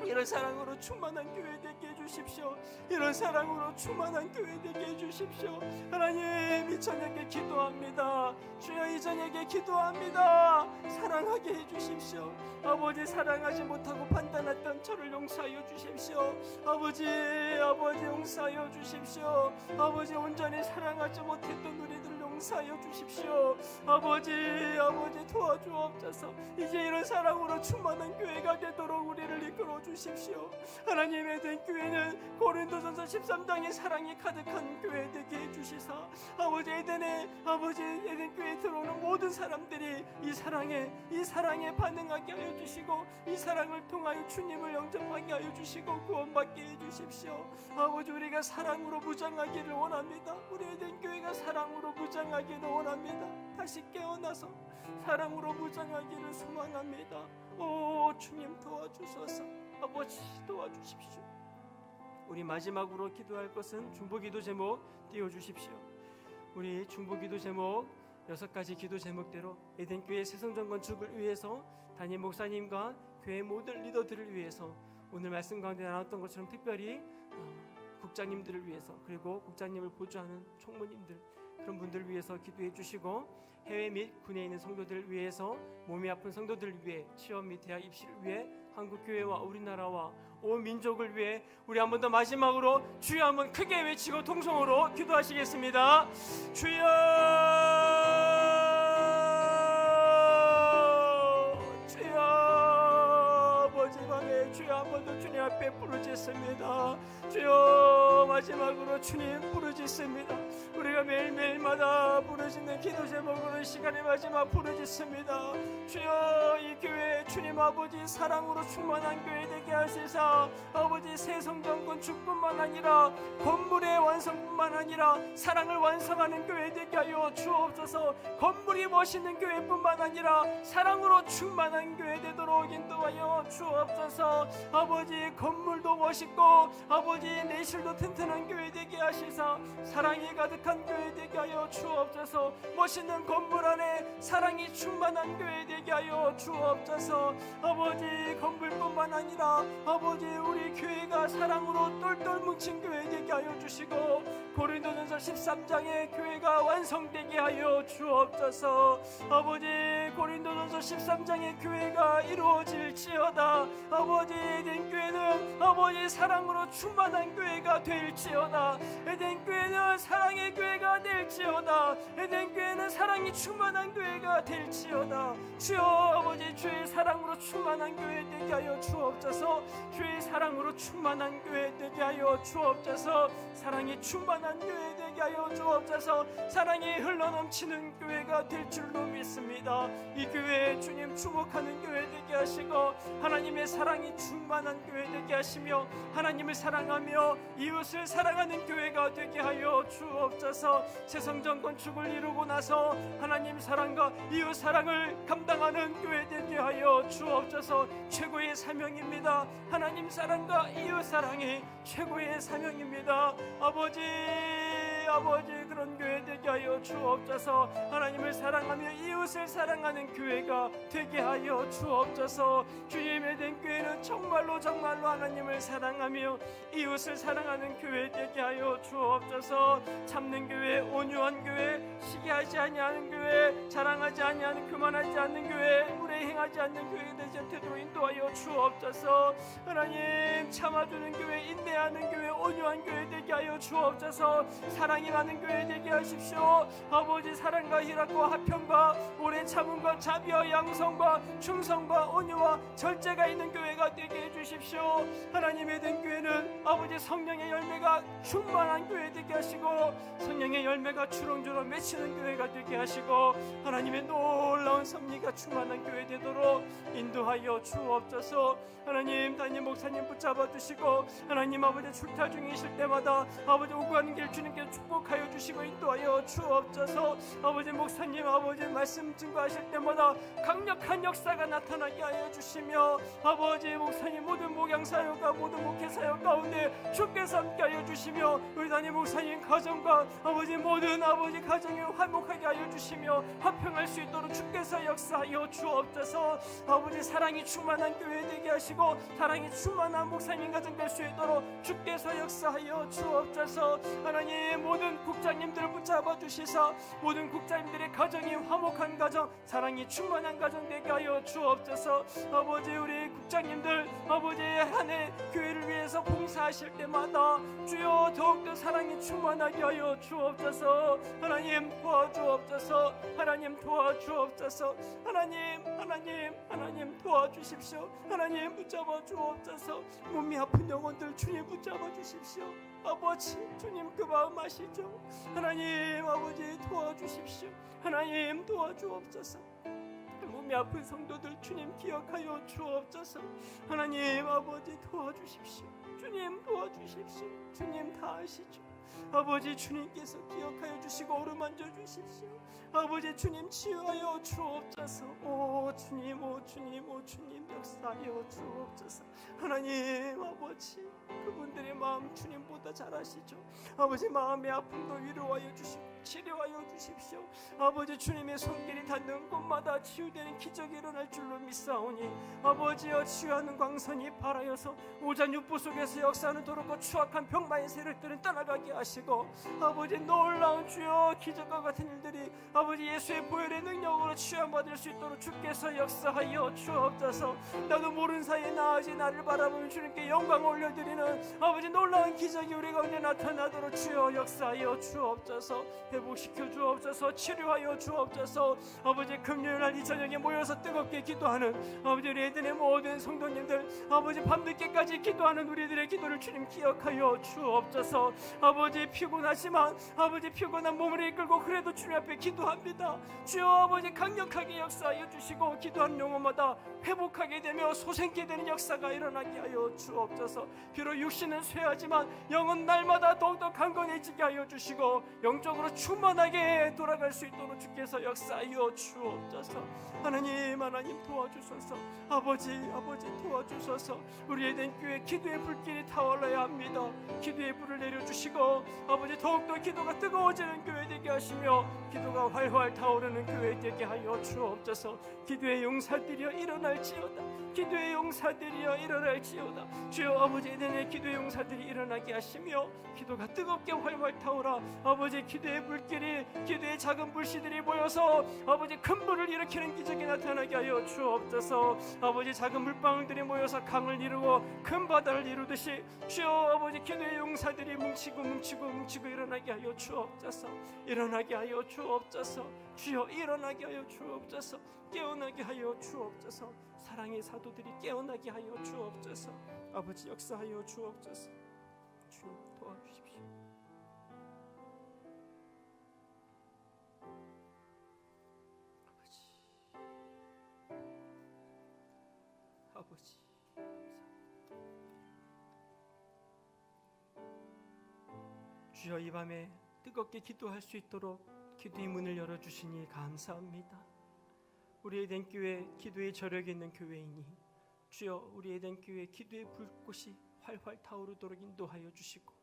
이런 사랑으로 충만한 교회 되게 해주십시오. 이런 사랑으로 충만한 교회 되게 해주십시오. 하나님 이 저녁에 기도합니다. 주여 이 저녁에 기도합니다. 사랑하게 해주십시오. 아버지 사랑하지 못하고 판단했던 저를 용서하여 주십시오. 아버지 용서하여 주십시오. 아버지 온전히 사랑하지 못했던 우리들 용서하여 주십시오. 아버지 도와주옵소서. 이제 이런 사랑으로 충만한 교회가 되도록 우리를 이끌어 주십시오. 하나님의 된 교회는 고린도전서 13장의 사랑이 가득한 교회 되게 해주시사 아버지 에덴 교회에 들어오는 모든 사람들이 이 사랑에 반응하게 하여 주시고 이 사랑을 통하여 주님을 영접하게 하여 주시고 구원받게 해주십시오. 아버지 우리가 사랑으로 무장하기를 원합니다. 우리 에덴 교회가 사랑으로 무장하기를 원합니다. 다시 깨어나서 사랑으로 무장하기를 소망합니다. 오 주님 도와주소서. 아버지 도와주십시오. 우리 마지막으로 기도할 것은 중보기도 제목 띄워주십시오. 우리 중보기도 제목 6가지 기도 제목대로 에덴교회 새성전 건축을 위해서 담임 목사님과 교회 모든 리더들을 위해서 오늘 말씀 가운데 나눴던 것처럼 특별히 국장님들을 위해서 그리고 국장님을 보좌하는 총무님들 그런 분들을 위해서 기도해 주시고 해외 및 군에 있는 성도들을 위해서 몸이 아픈 성도들을 위해 취업 및 대학 입시를 위해 한국교회와 우리나라와 온 민족을 위해 우리 한 번 더 마지막으로 주여 한번 크게 외치고 통성으로 기도하시겠습니다. 주여 아버지 방에 주여 한 번 더 주님 앞에 부르짖습니다. 주여 마지막으로 주님 부르짖습니다. 우리가 매일매일마다 부르짖는 기도 제목으로 시간의 마지막 부르짖습니다. 주여 이 교회 주님 아버지 사랑으로 충만한 교회 되게 하시사 아버지 새 성전 건축뿐만 아니라 건물의 완성뿐만 아니라 사랑을 완성하는 교회 되게 하여 주옵소서. 건물이 멋있는 교회뿐만 아니라 사랑으로 충만한 교회 되도록 인도하여 주옵소서. 아버지 건물도 멋있고 아버지 내실도 튼튼한 교회 되게 하시사 사랑이 가득한 교회 되게 하여 주옵소서. 멋있는 건물 안에 사랑이 충만한 교회 되게 하여 주옵소서. 아버지 건물뿐만 아니라 아버지 우리 교회가 사랑으로 똘똘 뭉친 교회 되게 하여 주시고 고린도전서 13장의 교회가 완성되게 하여 주옵소서. 아버지 고린도전서 13장의 교회가 이루어질지어다. 아버지 에덴 교회는 아버지 사랑으로 충만한 교회가 될지어다. 에덴 교회는 사랑의 교회가 될지어다. 에덴 교회는 사랑이 충만한 교회가 될지어다. 주여 아버지 주의 사랑으로 충만한 교회 되게 하여 주옵소서. 주의 사랑으로 충만한 교회 되게 하여 주옵소서. 사랑이 충만한 교회 되게 하여 주옵소서. 사랑이 흘러넘치는 교회가 될 줄로 믿습니다. 이 교회 주님 주목하는 교회 되게 하시고 하나님의 사랑이 충만한 교회 되게 하시며 하나님을 사랑하며 이웃을 사랑하는 교회가 되게 하여 주옵소서. 새 성전 건축을 이루고 나서 하나님 사랑과 이웃 사랑을 감당하는 교회 되게 하여 주옵소서. 최고의 사명입니다. 하나님 사랑과 이웃 사랑이 최고의 사명입니다. 아버지 그런 교회 되게 하여 주옵소서. 하나님을 사랑하며 이웃을 사랑하는 교회가 되게 하여 주옵소서. 주님의 된 교회는 정말로 하나님을 사랑하며 이웃을 사랑하는 교회 되게 하여 주옵소서. 참는 교회, 온유한 교회, 시기하지 아니하는 교회, 자랑하지 아니하는 교만하지 않는 교회, 무례행하지 않는 교회 되지 되도록 인도하여 주옵소서. 하나님 참아주는 교회, 인내하는 교회, 온유한 교회 되게 하여 주옵소서. 사랑이 많은 교회 교회 되게 하십시오. 아버지 사랑과 희락과 화평과 오래 참음과 자비와 양성과 충성과 온유와 절제가 있는 교회가 되게 해주십시오. 하나님의 된 교회는 아버지 성령의 열매가 충만한 교회 되게 하시고 성령의 열매가 주렁주렁 맺히는 교회가 되게 하시고 하나님의 놀라운 섭리가 충만한 교회 되도록 인도하여 주옵소서. 하나님 담임 목사님 붙잡아 주시고 하나님 아버지 출타 중이실 때마다 아버지 오고 가는 길 주님께 축복하여 주시고 인도하여 주옵소서. 아버지 목사님 아버지 말씀 증거하실 때마다 강력한 역사가 나타나게 하여 주시며 아버지 목사님 모든 목양사역과 모든 목회사역 가운데 주께서 함께하여 주시며 우리 담임 목사님 가정과 아버지 모든 아버지 가정이 화목하게 하여 주시며 화평할 수 있도록 주께서 역사하여 주옵소서. 아버지 사랑이 충만한 교회 되게 하시고 사랑이 충만한 목사님 가정 될 수 있도록 주께서 역사하여 주옵소서. 하나님 모든 국장님들을 붙잡아 주시사 모든 국장님들의 가정이 화목한 가정 사랑이 충만한 가정 되게 하여 주옵소서. 아버지 우리 국장님들 아버지 한 해 교회를 위해서 봉사하실 때마다 주여 더욱더 사랑이 충만하게 하여 주옵소서. 하나님 도와주옵소서. 하나님 도와주옵소서. 하나님 도와주십시오. 하나님 붙잡아 주옵소서. 몸이 아픈 영혼들 주님 붙잡아 주십시오. 아버지 주님 그 마음 아시죠? 하나님 아버지 도와주십시오. 하나님 도와주옵소서. 몸이 아픈 성도들 주님 기억하여 주옵소서. 하나님 아버지 도와주십시오. 주님 도와주십시오. 주님 다 아시죠? 아버지 주님께서 기억하여 주시고 어루만져 주십시오. 아버지 주님 치유하여 주옵소서. 오 주님 역사하여 주옵소서. 하나님 아버지 그분들의 마음 주님보다 잘 아시죠? 아버지 마음의 아픔도 위로하여 주시고 치료하여 주십시오. 아버지 주님의 손길이 닿는 곳마다 치유되는 기적이 일어날 줄로 믿사오니 아버지여 치유하는 광선이 발하여서 오잔육부 속에서 역사하는 더럽고 추악한 병마의 세력들은 떠나가게 하시고 아버지 놀라운 주여 기적과 같은 일들이 아버지 예수의 보혈의 능력으로 치유받을 수 있도록 주께서 역사하여 주옵소서. 나도 모르는 사이에 나아지 나를 바라보는 주님께 영광을 올려드리는 아버지 놀라운 기적이 우리 가운데 나타나도록 주여 역사하여 주옵소서. 회복시켜 주옵소서. 치료하여 주옵소서. 아버지 금요일날 이 저녁에 모여서 뜨겁게 기도하는 아버지 우리 에덴의 모든 성도님들 아버지 밤늦게까지 기도하는 우리들의 기도를 주님 기억하여 주옵소서. 아버지 피곤하지만 아버지 피곤한 몸을 이끌고 그래도 주님 앞에 기도합니다. 주여 아버지 강력하게 역사하여 주시고 기도하는 영혼마다 회복하게 되며 소생케 되는 역사가 일어나게 하여 주옵소서. 비록 육신은 쇠하지만 영은 날마다 더욱더 강건해지게 하여 주시고 영적으로 충만하게 돌아갈 수 있도록 주께서 역사하여 주옵소서. 하나님 도와주소서. 아버지 도와주소서. 우리 에덴 교회 기도의 불길이 타올라야 합니다. 기도의 불을 내려주시고 아버지 더욱더 기도가 뜨거워지는 교회 되게 하시며 기도가 활활 타오르는 교회 되게 하여 주옵소서. 기도의 용사들이여 일어날지어다. 기도의 용사들이여 일어날지어다. 주여 아버지 에덴의 기도의 용사들이 일어나게 하시며 기도가 뜨겁게 활활 타오라. 아버지 기도의 불길이 기도의 작은 불씨들이 모여서 아버지 큰 불을 일으키는 기적이 나타나게 하여 주옵소서. 아버지 작은 물방울들이 모여서 강을 이루고 큰 바다를 이루듯이 주여 아버지 기도의 용사들이 뭉치고 일어나게 하여 주옵소서. 일어나게 하여 주옵소서. 주여 일어나게 하여 주옵소서. 깨어나게 하여 주옵소서. 사랑의 사도들이 깨어나게 하여 주옵소서. 아버지 역사하여 주옵소서. 주님 도와주십시오. 아버지 주여 이 밤에 뜨겁게 기도할 수 있도록 기도의 문을 열어주시니 감사합니다. 우리 에덴 교회 기도의 저력이 있는 교회이니 주여 우리 에덴 교회 기도의 불꽃이 활활 타오르도록 인도하여 주시고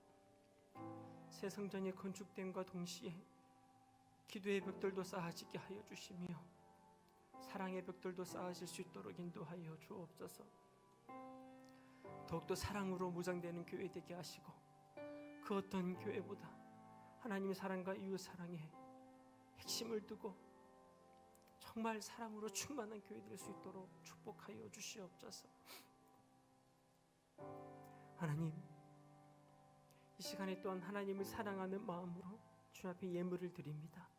새 성전이 건축됨과 동시에 기도의 벽돌도 쌓아지게 하여 주시며 사랑의 벽돌도 쌓아질 수 있도록 인도하여 주옵소서. 더욱더 사랑으로 무장되는 교회 되게 하시고 그 어떤 교회보다 하나님의 사랑과 이웃 사랑에 핵심을 두고 정말 사랑으로 충만한 교회 될 수 있도록 축복하여 주시옵소서. 하나님 이 시간에 또한 하나님을 사랑하는 마음으로 주님 앞에 예물을 드립니다.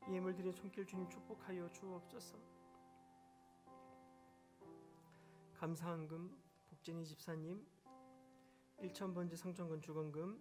예물 드린 손길 주님 축복하여 주옵소서. 감사헌금 복진희 집사님, 1,000번째 성전건 주건금,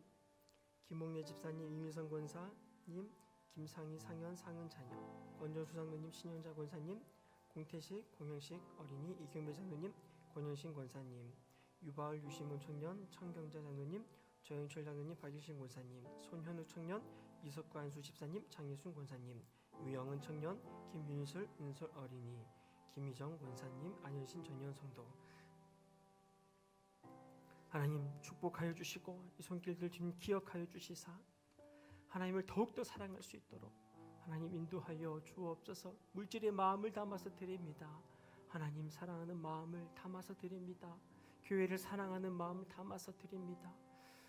김옥래 집사님, 이미선 권사님, 김상희 상현 상은 자녀, 권정수 장로님, 신현자 권사님, 공태식 공영식 어린이, 이경배 장로님, 권현신 권사님, 유바을 유시문 청년, 청경자 장로님, 조영철 장로님, 박일신 권사님, 손현우 청년, 이석구 안수 집사님, 장예순 권사님, 유영은 청년, 김윤슬 은솔 어린이, 김희정 권사님, 안현신 전년 성도, 하나님 축복하여 주시고 이 손길들 주님 기억하여 주시사 하나님을 더욱더 사랑할 수 있도록 하나님 인도하여 주옵소서. 물질의 마음을 담아서 드립니다. 하나님 사랑하는 마음을 담아서 드립니다. 교회를 사랑하는 마음을 담아서 드립니다.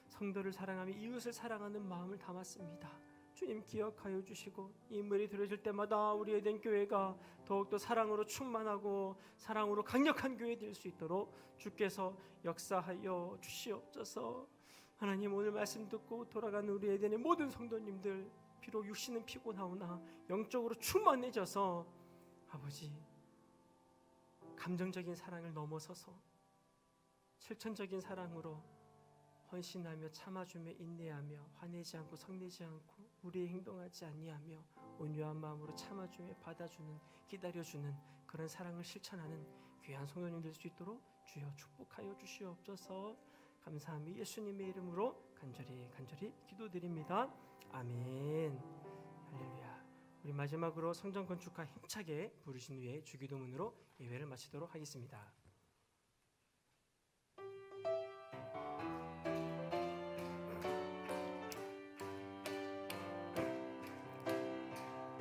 성도를 사랑하며 이웃을 사랑하는 마음을 담았습니다. 주님 기억하여 주시고 인물이 들어질 때마다 우리 에덴 교회가 더욱더 사랑으로 충만하고 사랑으로 강력한 교회 될 수 있도록 주께서 역사하여 주시옵소서. 하나님 오늘 말씀 듣고 돌아가는 우리 에덴의 모든 성도님들 비록 육신은 피곤하오나 영적으로 충만해져서 아버지 감정적인 사랑을 넘어서서 실천적인 사랑으로 헌신하며 참아주며 인내하며 화내지 않고 성내지 않고 우리의 행동하지 아니하며 온유한 마음으로 참아주며 받아주는 기다려주는 그런 사랑을 실천하는 귀한 성도님 될 수 있도록 주여 축복하여 주시옵소서. 감사하며 예수님의 이름으로 간절히 기도드립니다. 아멘. 할렐루야. 우리 마지막으로 성전 건축가 힘차게 부르신 후에 주기도문으로 예배를 마치도록 하겠습니다.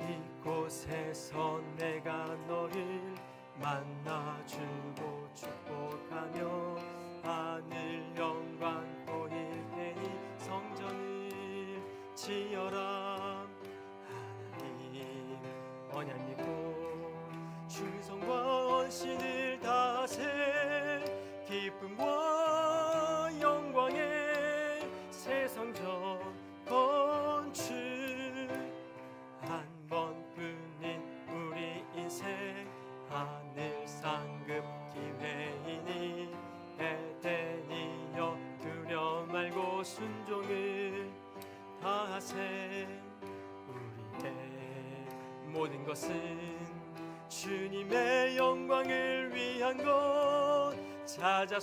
이곳에서 내가 너를 만나주고 축복하며 하늘 영광 보일 테니 성전을 지어라. 하나님 언약 믿고 충성과 헌신을 다하세. 기쁨과 영광의 새 성전 건축 한 번뿐인 우리 인생 하늘 상급 기회이니 에덴이여 두려 말고 순종을 다하세. 우리의 모든 것은 주님의 영광을 위한 것 찾아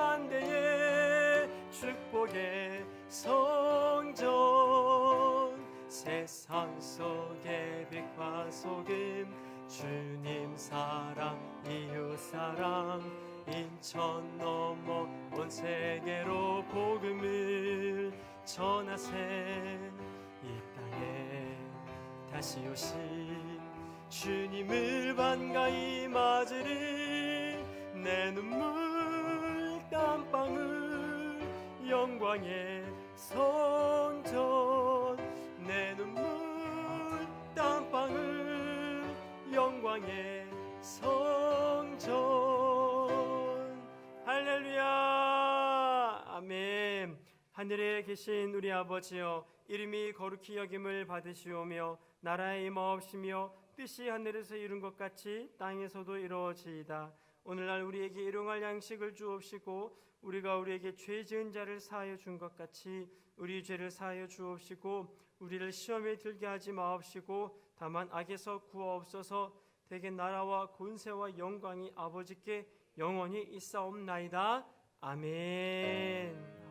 손만대의 축복의 성전 세상 속의 빛과 소금 주님 사랑 이웃 사랑 인천 넘어 온 세계로 복음을 전하세. 이 땅에 다시 오신 주님을 반가이 맞으리. 내 눈물 땀방울 영광의 성전 내 눈물 땀방울 영광의 성전. 할렐루야. 아멘. 하늘에 계신 우리 아버지여 이름이 거룩히 여김을 받으시오며 나라의 임하옵시며 뜻이 하늘에서 이룬 것 같이 땅에서도 이루어지이다. 오늘날 우리에게 일용할 양식을 주옵시고 우리가 우리에게 죄 지은 자를 사하여 준 것 같이 우리 죄를 사하여 주옵시고 우리를 시험에 들게 하지 마옵시고 다만 악에서 구하옵소서. 대개 나라와 권세와 영광이 아버지께 영원히 있사옵나이다. 아멘.